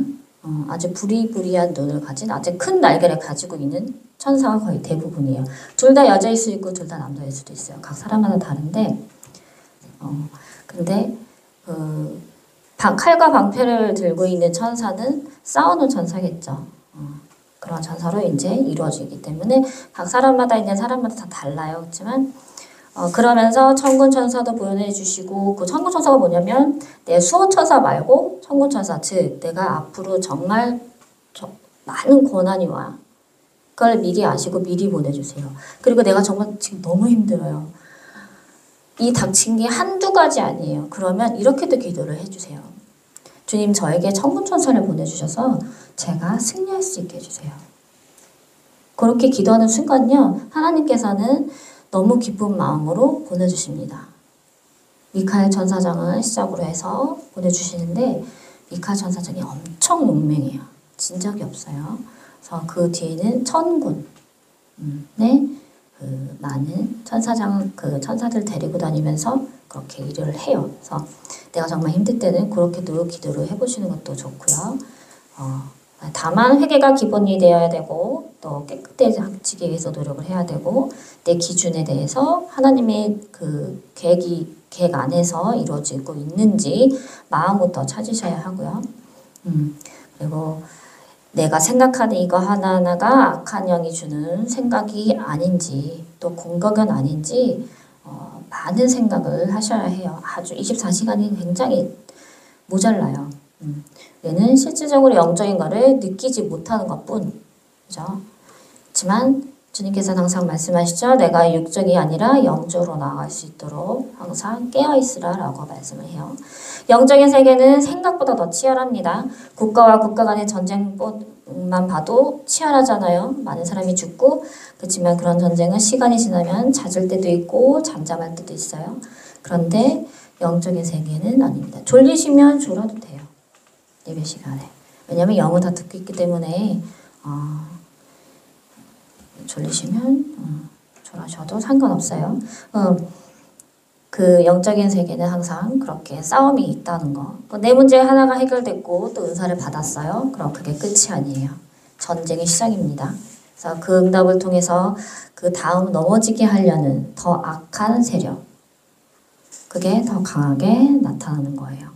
아주 부리부리한 눈을 가진 아주 큰 날개를 가지고 있는 천사가 거의 대부분이에요. 둘 다 여자일 수 있고 둘 다 남자일 수도 있어요. 각 사람마다 다른데 근데 칼과 방패를 들고 있는 천사는 싸우는 천사겠죠. 그런 천사로 이제 이루어지기 때문에 각 사람마다 있는 사람마다 다 달라요. 그렇지만 그러면서 천군천사도 보여내 주시고 그 천군천사가 뭐냐면 내 수호천사 말고 천군천사 즉 내가 앞으로 정말 많은 고난이 와. 그걸 미리 아시고 미리 보내주세요. 그리고 내가 정말 지금 너무 힘들어요. 이 닥친 게 한두 가지 아니에요. 그러면 이렇게도 기도를 해주세요. 주님 저에게 천군천사를 보내주셔서 제가 승리할 수 있게 해주세요. 그렇게 기도하는 순간요. 하나님께서는 너무 기쁜 마음으로 보내주십니다. 미카엘 천사장을 시작으로 해서 보내주시는데 미카엘 천사장이 엄청 용맹해요. 진 적이 없어요. 그래서 그 뒤에는 천군 많은 천사들 데리고 다니면서 그렇게 일을 해요. 그래서 내가 정말 힘들 때는 그렇게도 기도를 해보시는 것도 좋고요. 다만 회개가 기본이 되어야 되고 또 깨끗해지기 위해서 노력을 해야 되고 내 기준에 대해서 하나님의 그 계획 안에서 이루어지고 있는지 마음부터 찾으셔야 하고요. 그리고 내가 생각하는 이거 하나하나가 악한 영이 주는 생각이 아닌지 또 공격은 아닌지 많은 생각을 하셔야 해요. 아주 24시간이 굉장히 모자라요. 얘는 실질적으로 영적인 거를 느끼지 못하는 것뿐. 그죠? 그렇지만 주님께서는 항상 말씀하시죠. 내가 육적이 아니라 영적으로 나아갈 수 있도록 항상 깨어있으라 라고 말씀을 해요. 영적인 세계는 생각보다 더 치열합니다. 국가와 국가 간의 전쟁만 봐도 치열하잖아요. 많은 사람이 죽고 그렇지만 그런 전쟁은 시간이 지나면 잦을 때도 있고 잠잠할 때도 있어요. 그런데 영적인 세계는 아닙니다. 졸리시면 졸아도 돼요. 예배 시간에. 왜냐하면 영은 다 듣고 있기 때문에 졸리시면 졸아셔도 상관없어요. 그 영적인 세계는 항상 그렇게 싸움이 있다는 거. 내 문제 하나가 해결됐고 또 은사를 받았어요. 그럼 그게 끝이 아니에요. 전쟁의 시작입니다. 그래서 그 응답을 통해서 그 다음 넘어지게 하려는 더 악한 세력, 그게 더 강하게 나타나는 거예요.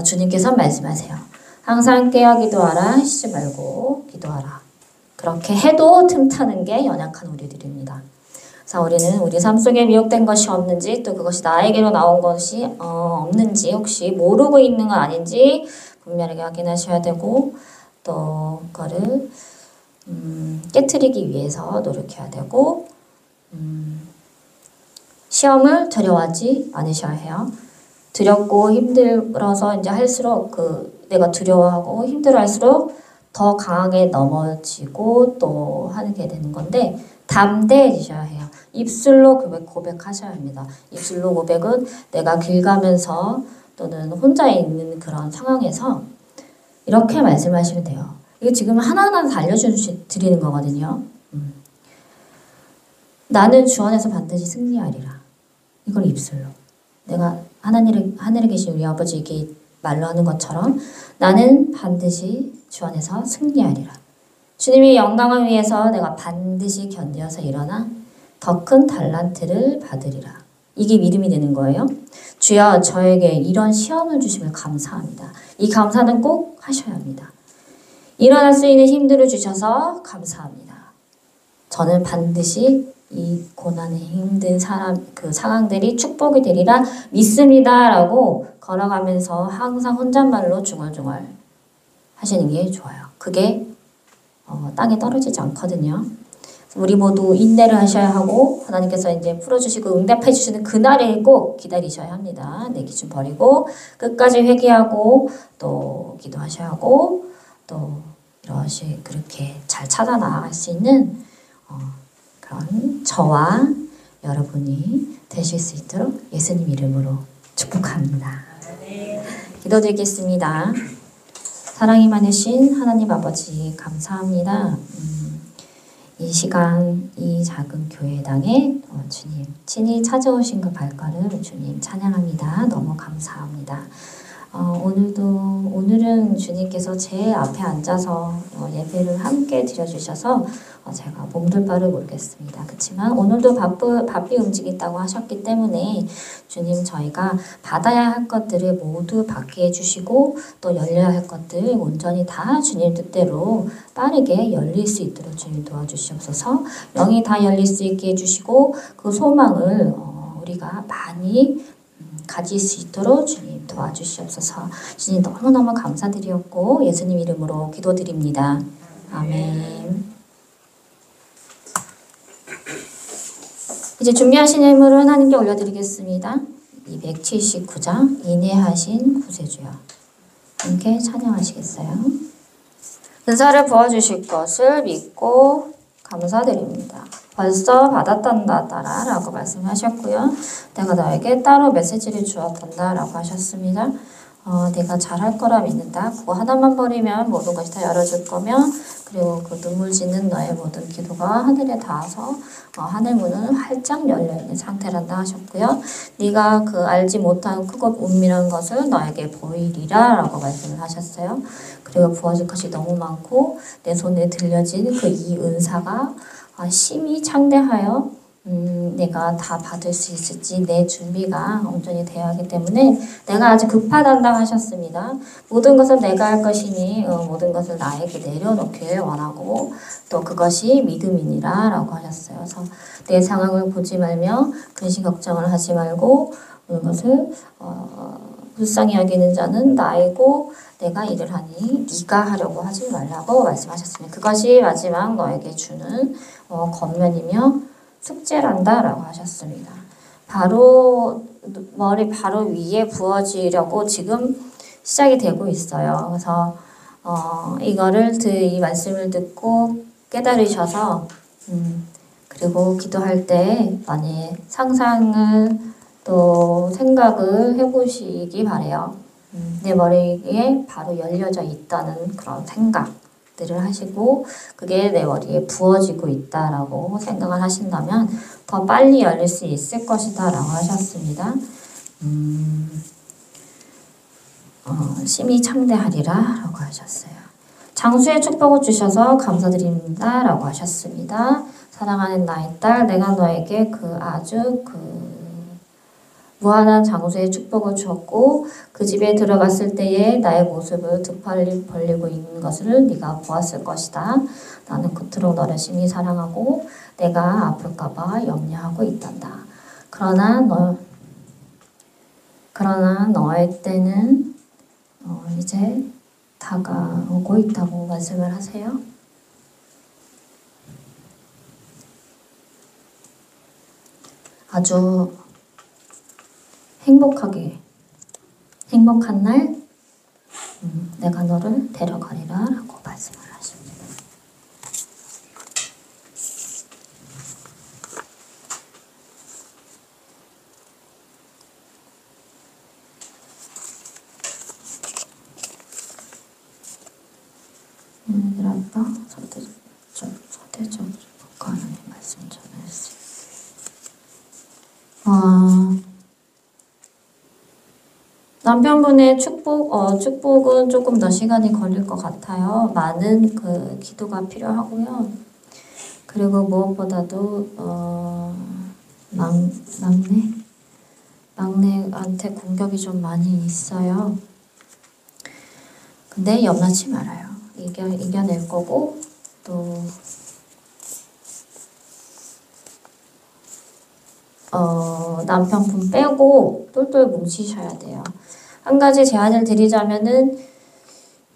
주님께서 말씀하세요. 항상 깨어 기도하라, 쉬지 말고 기도하라. 그렇게 해도 틈타는 게 연약한 우리들입니다. 그래서 우리는 우리 삶 속에 미혹된 것이 없는지, 또 그것이 나에게로 나온 것이 없는지, 혹시 모르고 있는 건 아닌지 분명하게 확인하셔야 되고, 또 그거를 깨트리기 위해서 노력해야 되고, 시험을 두려워하지 않으셔야 해요. 두렵고 힘들어서 이제 할수록 내가 두려워하고 힘들어할수록 더 강하게 넘어지고 또 하게 되는 건데, 담대해지셔야 해요. 입술로 고백하셔야 합니다. 입술로 고백은 내가 길 가면서 또는 혼자 있는 그런 상황에서 이렇게 말씀하시면 돼요. 이거 지금 하나하나 다 알려드리는 거거든요. 나는 주 안에서 반드시 승리하리라. 이걸 입술로. 내가 하늘에 계신 우리 아버지에게 말로 하는 것처럼 나는 반드시 주 안에서 승리하리라. 주님의 영광을 위해서 내가 반드시 견디어서 일어나 더 큰 달란트를 받으리라. 이게 믿음이 되는 거예요. 주여 저에게 이런 시험을 주심을 감사합니다. 이 감사는 꼭 하셔야 합니다. 일어날 수 있는 힘들을 주셔서 감사합니다. 저는 반드시 이 고난에 힘든 상황들이 축복이 되리라 믿습니다. 라고 걸어가면서 항상 혼잣말로 중얼중얼 하시는 게 좋아요. 그게 땅에 떨어지지 않거든요. 우리 모두 인내를 하셔야 하고 하나님께서 이제 풀어주시고 응답해 주시는 그날을 꼭 기다리셔야 합니다. 내 기준 버리고 끝까지 회개하고 또 기도하셔야 하고 또 그렇게 잘 찾아 나아갈 수 있는 그런 저와 여러분이 되실 수 있도록 예수님 이름으로 축복합니다. 기도드리겠습니다. 사랑이 많으신 하나님 아버지 감사합니다. 이 시간 이 작은 교회당에 주님 친히 찾아오신 그 발걸음 주님 찬양합니다. 너무 감사합니다. 오늘은 주님께서 제 앞에 앉아서 예배를 함께 드려주셔서 제가 몸둘 바를 모르겠습니다. 그렇지만 오늘도 바삐 움직인다고 하셨기 때문에 주님 저희가 받아야 할 것들을 모두 받게 해주시고 또 열려야 할 것들 온전히 다 주님 뜻대로 빠르게 열릴 수 있도록 주님 도와주시옵소서. 영이 다 열릴 수 있게 해주시고 그 소망을 우리가 많이 가질 수 있도록 주님 도와주시옵소서. 주님 너무너무 감사드리었고 예수님 이름으로 기도드립니다. 아멘. 이제 준비하신 예물을 하나님께 올려드리겠습니다. 279장 인내하신 구세주여. 함께 찬양하시겠어요? 은사를 부어주실 것을 믿고 감사드립니다. 벌써 받았단다 라고 말씀하셨고요. 내가 너에게 따로 메시지를 주었단다 라고 하셨습니다. 내가 잘할 거라 믿는다. 그거 하나만 버리면 모든 것이 다 열어줄 거며 그리고 그 눈물 짓는 너의 모든 기도가 하늘에 닿아서 하늘 문은 활짝 열려있는 상태란다 하셨고요. 네가 그 알지 못한 크고 은밀한 것을 너에게 보이리라 라고 말씀을 하셨어요. 그리고 부어질 것이 너무 많고 내 손에 들려진 그 이 은사가 심히 창대하여 내가 다 받을 수 있을지 내 준비가 온전히 되어야 하기 때문에 내가 아주 급하단다 하셨습니다. 모든 것은 내가 할 것이니 모든 것을 나에게 내려놓길 원하고 또 그것이 믿음이니라 라고 하셨어요. 그래서 내 상황을 보지 말며 근심 걱정을 하지 말고 모든 것을 불쌍히 여기는 자는 나이고 내가 일을 하니 네가 하려고 하지 말라고 말씀하셨습니다. 그것이 마지막 너에게 주는 권면이며 숙제란다 라고 하셨습니다. 머리 바로 위에 부어지려고 지금 시작이 되고 있어요. 그래서 이거를 이 말씀을 듣고 깨달으셔서 그리고 기도할 때 많이 상상을 또 생각을 해보시기 바래요. 내 머리에 바로 열려져 있다는 그런 생각들을 하시고 그게 내 머리에 부어지고 있다라고 생각을 하신다면 더 빨리 열릴 수 있을 것이다 라고 하셨습니다. 심히 창대하리라 라고 하셨어요. 장수의 축복을 주셔서 감사드립니다. 라고 하셨습니다. 사랑하는 나의 딸, 내가 너에게 아주 무한한 장수의 축복을 주었고 그 집에 들어갔을 때에 나의 모습을 두 팔을 벌리고 있는 것을 네가 보았을 것이다. 나는 그토록 너를 심히 사랑하고 내가 아플까봐 염려하고 있단다. 그러나 너의 때는 이제 다가오고 있다고 말씀을 하세요. 아주 행복한 날 내가 너를 데려가리라 라고 말씀을 하십니다. 얘들아가 서대적으로 하나님 말씀 전했어요. 남편분의 축복은 조금 더 시간이 걸릴 것 같아요. 많은 기도가 필요하고요. 그리고 무엇보다도 막내한테 공격이 좀 많이 있어요. 근데 염려치 말아요. 이겨낼 거고 또 남편분 빼고 똘똘 뭉치셔야 돼요. 한 가지 제안을 드리자면은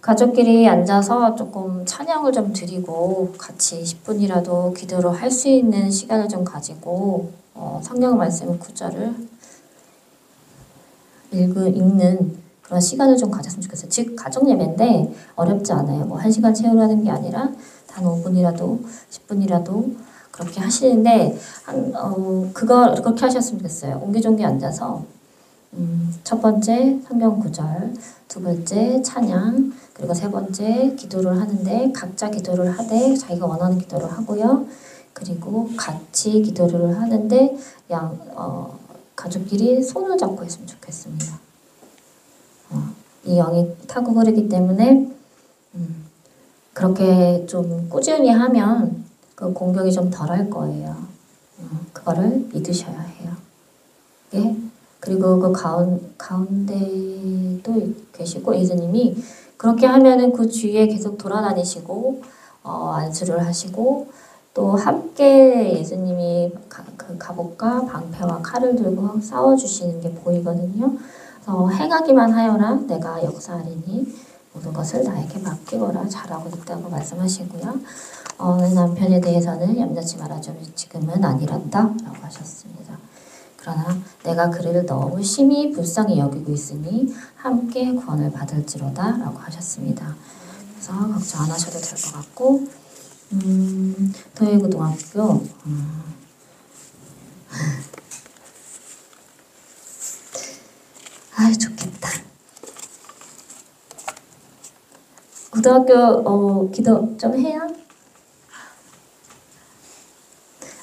가족끼리 앉아서 조금 찬양을 좀 드리고 같이 10분이라도 기도를 할 수 있는 시간을 좀 가지고 성경 말씀 구절을 읽는 그런 시간을 좀 가졌으면 좋겠어요. 즉 가족 예배인데 어렵지 않아요. 뭐 1시간 채우라는 게 아니라 단 5분이라도 10분이라도 그렇게 하시는데 그렇게 하셨으면 좋겠어요. 옹기종기 앉아서 첫 번째 성경 구절, 두 번째 찬양, 그리고 세 번째 기도를 하는데 각자 기도를 하되 자기가 원하는 기도를 하고요. 그리고 같이 기도를 하는데 가족끼리 손을 잡고 했으면 좋겠습니다. 이 영이 타고 흐르기 때문에 그렇게 좀 꾸준히 하면 그 공격이 좀 덜할 거예요. 그거를 믿으셔야 해요. 예? 그리고 그 가운데도 계시고 예수님이 그렇게 하면은 그 주위에 계속 돌아다니시고 안수를 하시고 또 함께 예수님이 그 갑옷과 방패와 칼을 들고 싸워주시는 게 보이거든요. 그래서 행하기만 하여라 내가 역사하리니 모든 것을 나에게 맡기거라 잘하고 있다고 말씀하시고요. 내 남편에 대해서는 염려치 말아줘 지금은 아니란다 라고 하셨습니다. 그러나 내가 그를 너무 심히 불쌍히 여기고 있으니 함께 구원을 받을지로다 라고 하셨습니다. 그래서 걱정 안 하셔도 될 것 같고 도예고등학교 좋겠다. 고등학교 기도 좀 해요?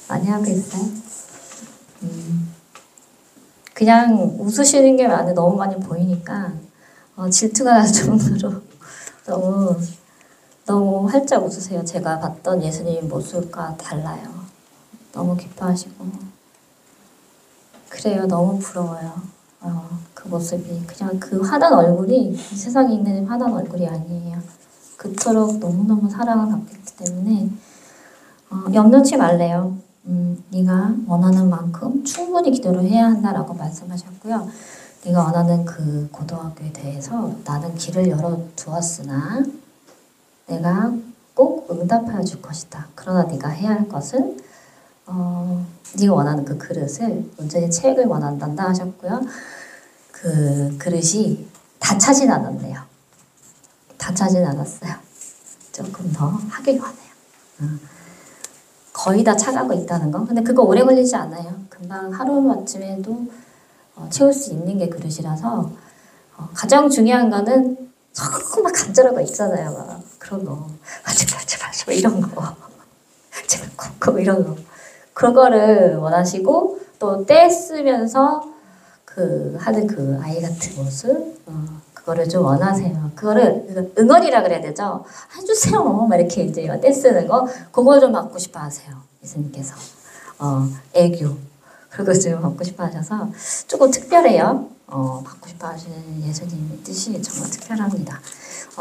많이 하고 있어요? 그냥 웃으시는 게 너무 많이 보이니까 질투가 날 정도로 너무 활짝 웃으세요. 제가 봤던 예수님의 모습과 달라요. 너무 기뻐하시고 그래요. 너무 부러워요. 그 모습이 그냥 그 환한 얼굴이 이 세상에 있는 환한 얼굴이 아니에요. 그토록 너무너무 사랑을 받기 때문에 염려치 말래요. 네가 원하는 만큼 충분히 기도를 해야 한다라고 말씀하셨고요. 네가 원하는 그 고등학교에 대해서 나는 길을 열어두었으나 내가 꼭 응답하여 줄 것이다. 그러나 네가 해야 할 것은 네가 원하는 그 그릇을 온전히 채우길 원한단다 하셨고요. 그 그릇이 다 차진 않았네요. 다 차진 않았어요. 조금 더 하길 원해요. 거의 다 차가고 있다는 거. 근데 그거 오래 걸리지 않아요. 금방 하루아침에도 채울 수 있는 게 그릇이라서 가장 중요한 거는 조금만 간절한 거 있잖아요. 막 그런 거. 제발 이런 거. 제발 콕콕 이런 거. 그거를 원하시고 또 떼쓰면서 하는 그 아이 같은 모습 그거를 좀 원하세요. 그거를 응어리라 그래야 되죠. 해주세요. 막 이렇게 이제 떼쓰는 거 그걸 좀 받고 싶어 하세요. 예수님께서 애교 그거 좀 받고 싶어 하셔서 조금 특별해요. 받고 싶어 하시는 예수님의 뜻이 정말 특별합니다.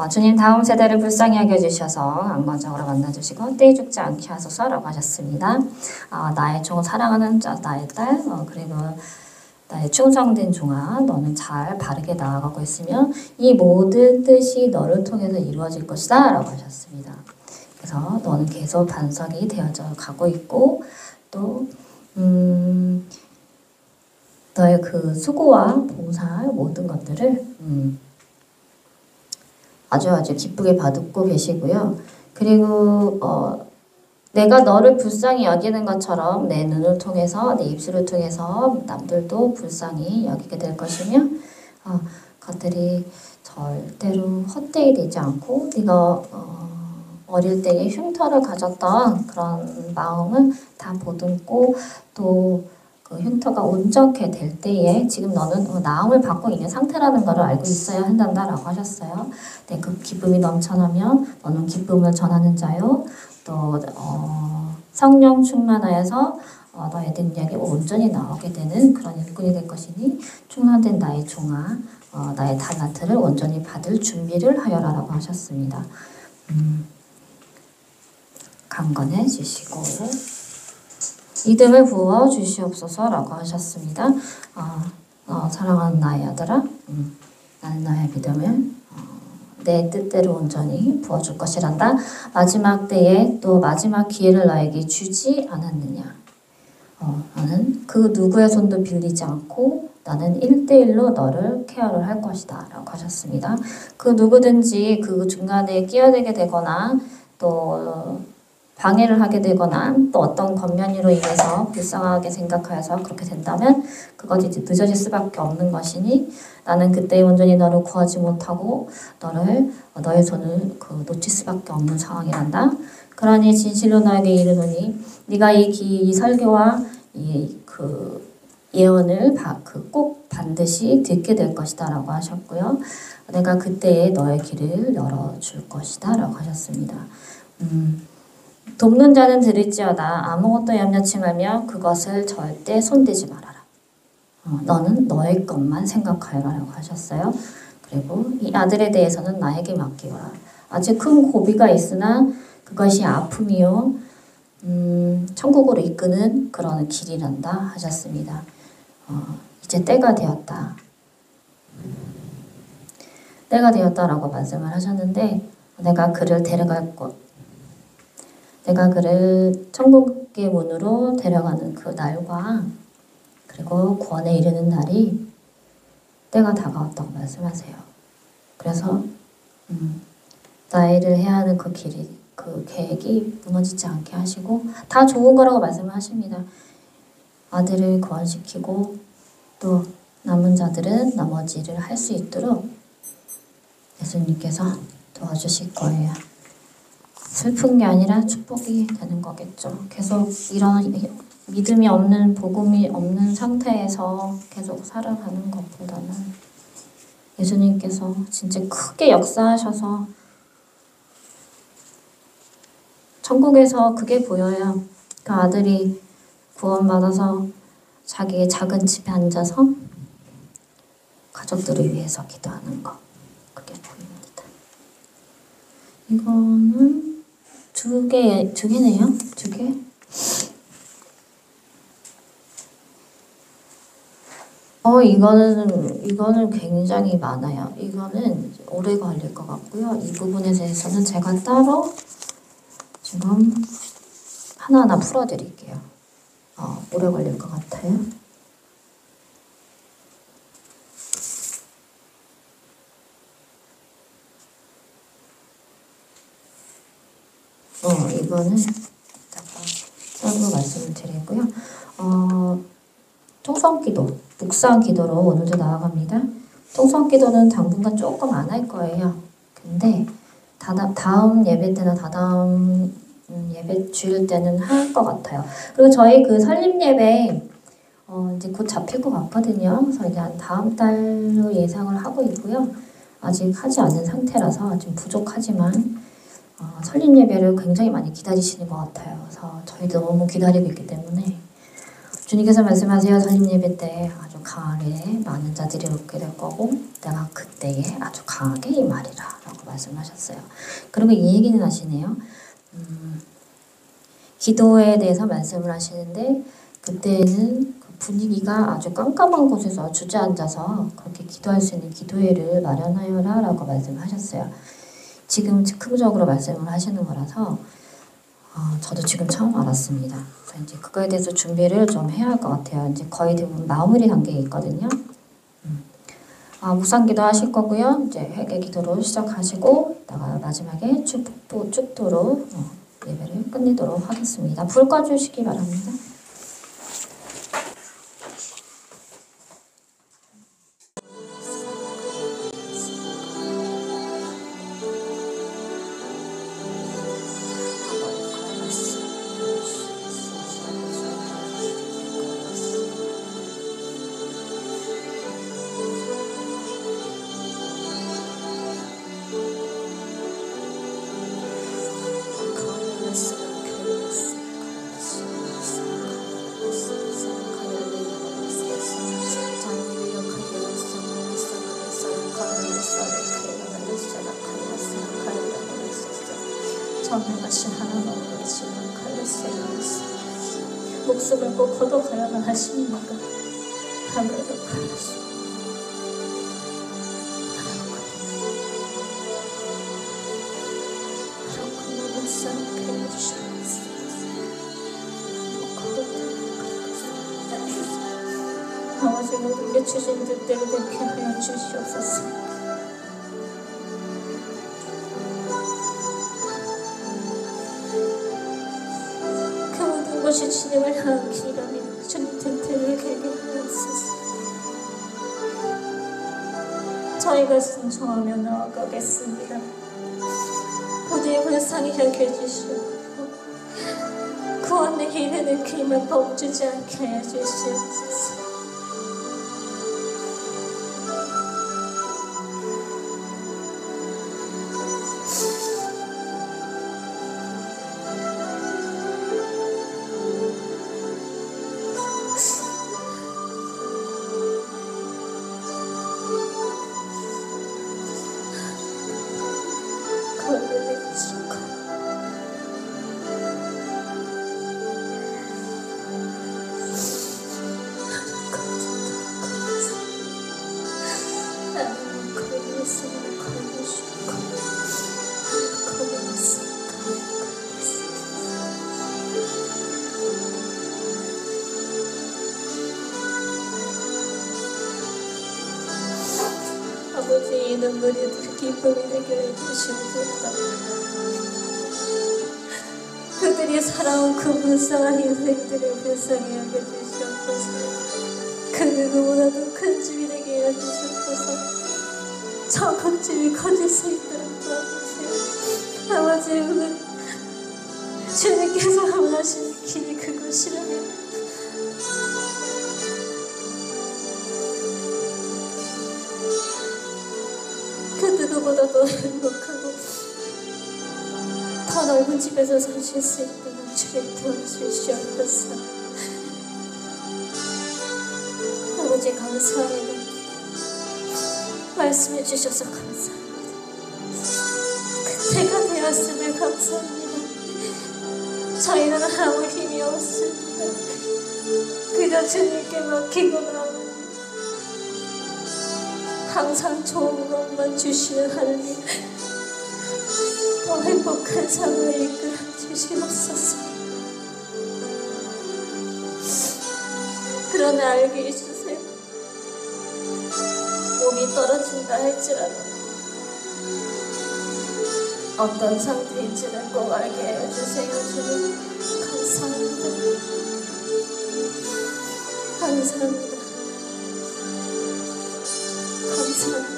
주님 다음 세대를 불쌍히 여겨주셔서 안건적으로 만나주시고 떼이 죽지 않게 하소서라고 하셨습니다. 나의 종 사랑하는 자 나의 딸 그리고 나의 충성된 종아 너는 잘 바르게 나아가고 있으며 이 모든 뜻이 너를 통해서 이루어질 것이다 라고 하셨습니다. 그래서 너는 계속 반석이 되어져 가고 있고 또 너의 그 수고와 봉사 모든 것들을 아주 기쁘게 받고 계시고요. 그리고 내가 너를 불쌍히 여기는 것처럼 내 눈을 통해서 내 입술을 통해서 남들도 불쌍히 여기게 될 것이며 그것들이 절대로 헛되이 되지 않고 네가 어릴 때에 흉터를 가졌던 그런 마음을 다 보듬고 또 그 흉터가 온전케 될 때에 지금 너는 나음을 받고 있는 상태라는 것을 알고 있어야 한단다라고 하셨어요. 네, 그 기쁨이 넘쳐나면 너는 기쁨을 전하는 자요. 또 성령 충만하여서 너의 능력이 온전히 나오게 되는 그런 일꾼이 될 것이니 충만된 나의 종아 나의 달란트를 온전히 받을 준비를 하여라라고 하셨습니다. 강건해 주시고 믿음을 부어 주시옵소서라고 하셨습니다. 사랑하는 나의 아들아, 나는 너의 믿음을 내 뜻대로 온전히 부어줄 것이란다. 마지막 때에 또 마지막 기회를 너에게 주지 않았느냐. 나는 그 누구의 손도 빌리지 않고 나는 1대1로 너를 케어를 할 것이다 라고 하셨습니다. 그 누구든지 그 중간에 끼어들게 되거나 또 방해를 하게 되거나 또 어떤 겉면으로 인해서 불쌍하게 생각하여서 그렇게 된다면 그것이 늦어질 수밖에 없는 것이니 나는 그때 온전히 너를 구하지 못하고 너의 손을 놓칠 수밖에 없는 상황이란다. 그러니 진실로 너에게 이르노니 네가 이 설교와 그 예언을 꼭 반드시 듣게 될 것이다 라고 하셨고요. 내가 그때에 너의 길을 열어줄 것이다 라고 하셨습니다. 돕는 자는 들을지어다 아무것도 염려칭하며 그것을 절대 손대지 말아라. 너는 너의 것만 생각하여라라고 하셨어요. 그리고 이 아들에 대해서는 나에게 맡기거라. 아주 큰 고비가 있으나 그것이 아픔이요 천국으로 이끄는 그런 길이란다 하셨습니다. 이제 때가 되었다. 때가 되었다라고 말씀을 하셨는데 내가 그를 내가 그를 천국의 문으로 데려가는 그 날과 그리고 구원에 이르는 날이 때가 다가왔다고 말씀하세요. 그래서 나이를 해야 하는 그 길이 그 계획이 무너지지 않게 하시고 다 좋은 거라고 말씀을 하십니다. 아들을 구원시키고 또 남은 자들은 나머지를 할 수 있도록 예수님께서 도와주실 거예요. 슬픈 게 아니라 축복이 되는 거겠죠. 계속 이런 믿음이 없는 복음이 없는 상태에서 계속 살아가는 것보다는 예수님께서 진짜 크게 역사하셔서 천국에서 그게 보여요. 그 아들이 구원받아서 자기의 작은 집에 앉아서 가족들을 위해서 기도하는 거. 그게 보입니다. 이거는 두 개네요. 두 개. 이거는 굉장히 많아요. 이거는 오래 걸릴 것 같고요. 이 부분에 대해서는 제가 따로 지금 하나하나 풀어드릴게요. 오래 걸릴 것 같아요. 이거는 짧게 말씀을 드리고요. 통성기도, 묵상기도로 오늘도 나아갑니다. 통성기도는 당분간 조금 안 할 거예요. 근데 다음 예배 때나 다다음 예배 주일 때는 할 것 같아요. 그리고 저희 그 설립 예배 이제 곧 잡힐 것 같거든요. 그래서 이제 다음 달로 예상을 하고 있고요. 아직 하지 않은 상태라서 좀 부족하지만 설립 예배를 굉장히 많이 기다리시는 것 같아요. 그래서 저희도 너무 기다리고 있기 때문에 주님께서 말씀하세요. 설립 예배 때 아주 강하게 많은 자들이 오게 될 거고 내가 그때에 아주 강하게 임하리라 라고 말씀하셨어요. 그리고 이 얘기는 하시네요. 기도에 대해서 말씀을 하시는데 그때는 그 분위기가 아주 깜깜한 곳에서 주저앉아서 그렇게 기도할 수 있는 기도회를 마련하여라 라고 말씀하셨어요. 지금 즉흥적으로 말씀을 하시는 거라서 저도 지금 처음 알았습니다. 그래서 이제 그거에 대해서 준비를 좀 해야 할 것 같아요. 이제 거의 대부분 마무리 단계에 있거든요. 묵상기도 하실 거고요. 이제 회개 기도로 시작하시고 이따가 마지막에 축도로 예배를 끝내도록 하겠습니다. 불 꺼주시기 바랍니다. 목숨을 꼭 걷어가야만 하십니까? 아무래도 아버지 모든 게 주신 뜻대로 되게 하여 주시옵소서. 그 모든 것이 주님을 향한 길이라면 주님 뜻대로 되게 하옵소서. 저희가 순종하며 나아가겠습니다. 부디의 불쌍히 여겨주시옵고 구원의 이르는 그 힘을 멈추지 않게 하여 주시옵소서. 아버지 이 눈물이 기쁨이 되게 해주시옵소서. 그들이 살아온 그 불쌍한 인생들을 불쌍히 여겨주시옵소서. 그 누구보다도 큰 집이 되게 해주시옵소서. 적은 집이 커질 수 있도록 도와주세요. 아버지 오늘 주님께서 원하시는 길이 그것이라면 그 누구보다도 행복하고 더 넓은 집에서 사실 수 있도록 주님 도와주시옵소서. 아버지 감사합니다. 말씀해 주셔서 감사합니다. 그때가 되었음을 감사합니다. 저희는 아무 힘이 없습니다. 그저 주님께 맡기고 나오니 항상 좋은 것만 주시는 하나님, 더 행복한 삶을 이끌어 주시옵소서. 그러나 알게 해주세요. 몸이 떨어진다 할지라도 어떤 상태인지를 꼭 알게 해주세요. 주님 감사합니다. 감사합니다. 감사합니다.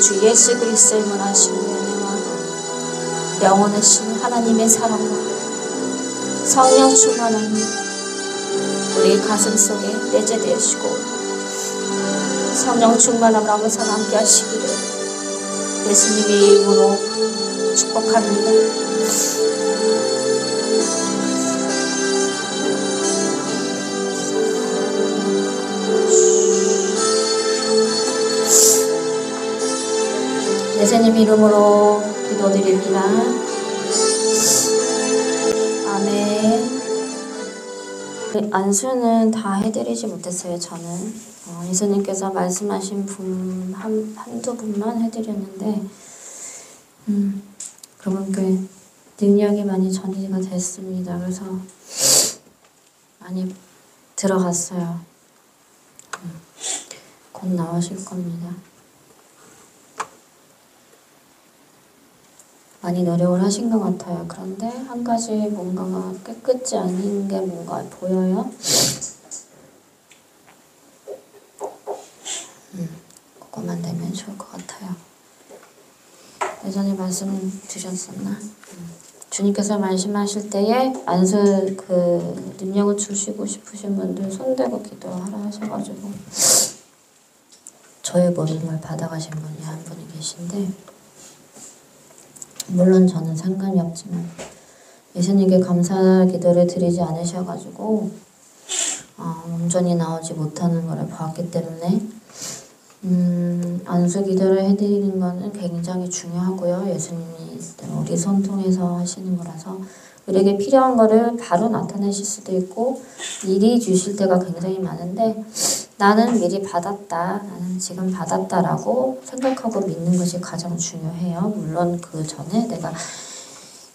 주 예수 그리스도의 무한하신 은혜와 영원하신 하나님의 사랑과 성령 충만함이 우리 가슴 속에 내재되시고 성령 충만함을 항상 함께 하시기를 예수님의 이름으로 축복합니다. 예수님 이름으로 기도드립니다. 아멘. 안수는 다 해드리지 못했어요. 저는 예수님께서 말씀하신 분 한두 분만 해드렸는데 그분께 능력이 많이 전이가 됐습니다. 그래서 많이 들어갔어요. 곧 나오실 겁니다. 많이 노력을 하신 것 같아요. 그런데 한 가지 뭔가가 깨끗지 않은 게 뭔가 보여요. 그것만 되면 좋을 것 같아요. 예전에 말씀 드렸었나? 주님께서 말씀하실 때에 안수 그 능력을 주시고 싶으신 분들 손대고 기도하라 하셔가지고 저의 모든 받아가신 분이 한 분이 계신데 물론 저는 상관이 없지만 예수님께 감사 기도를 드리지 않으셔가지고 온전히 나오지 못하는 것을 봤기 때문에 안수 기도를 해드리는 것은 굉장히 중요하고요. 예수님이 우리 손 통해서 하시는 거라서 우리에게 필요한 거를 바로 나타내실 수도 있고 미리 주실 때가 굉장히 많은데 나는 미리 받았다, 나는 지금 받았다라고 생각하고 믿는 것이 가장 중요해요. 물론 그 전에 내가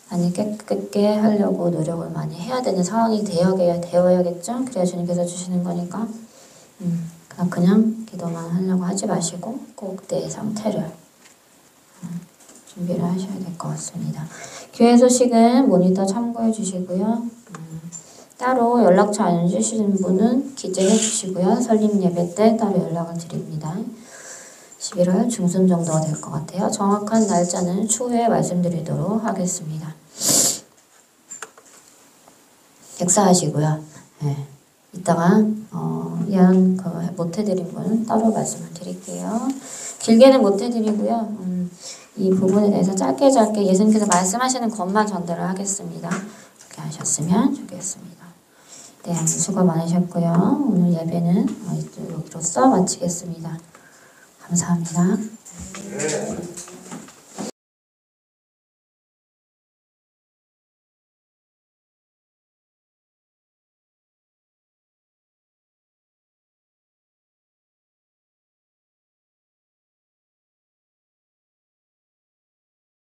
많이 깨끗게 하려고 노력을 많이 해야 되는 상황이 되어야겠죠. 그래야 주님께서 주시는 거니까 그냥 기도만 하려고 하지 마시고 꼭 내 상태를 준비를 하셔야 될 것 같습니다. 교회 소식은 모니터 참고해 주시고요. 따로 연락처 안 주시는 분은 기재해 주시고요. 설립 예배 때 따로 연락을 드립니다. 11월 중순 정도가 될 것 같아요. 정확한 날짜는 추후에 말씀드리도록 하겠습니다. 객사하시고요. 네. 이따가 예언 못 해드린 분은 따로 말씀을 드릴게요. 길게는 못 해드리고요. 이 부분에 대해서 짧게 예수님께서 말씀하시는 것만 전달을 하겠습니다. 그렇게 하셨으면 좋겠습니다. 네, 수고 많으셨고요. 오늘 예배는 여기로써 마치겠습니다. 감사합니다.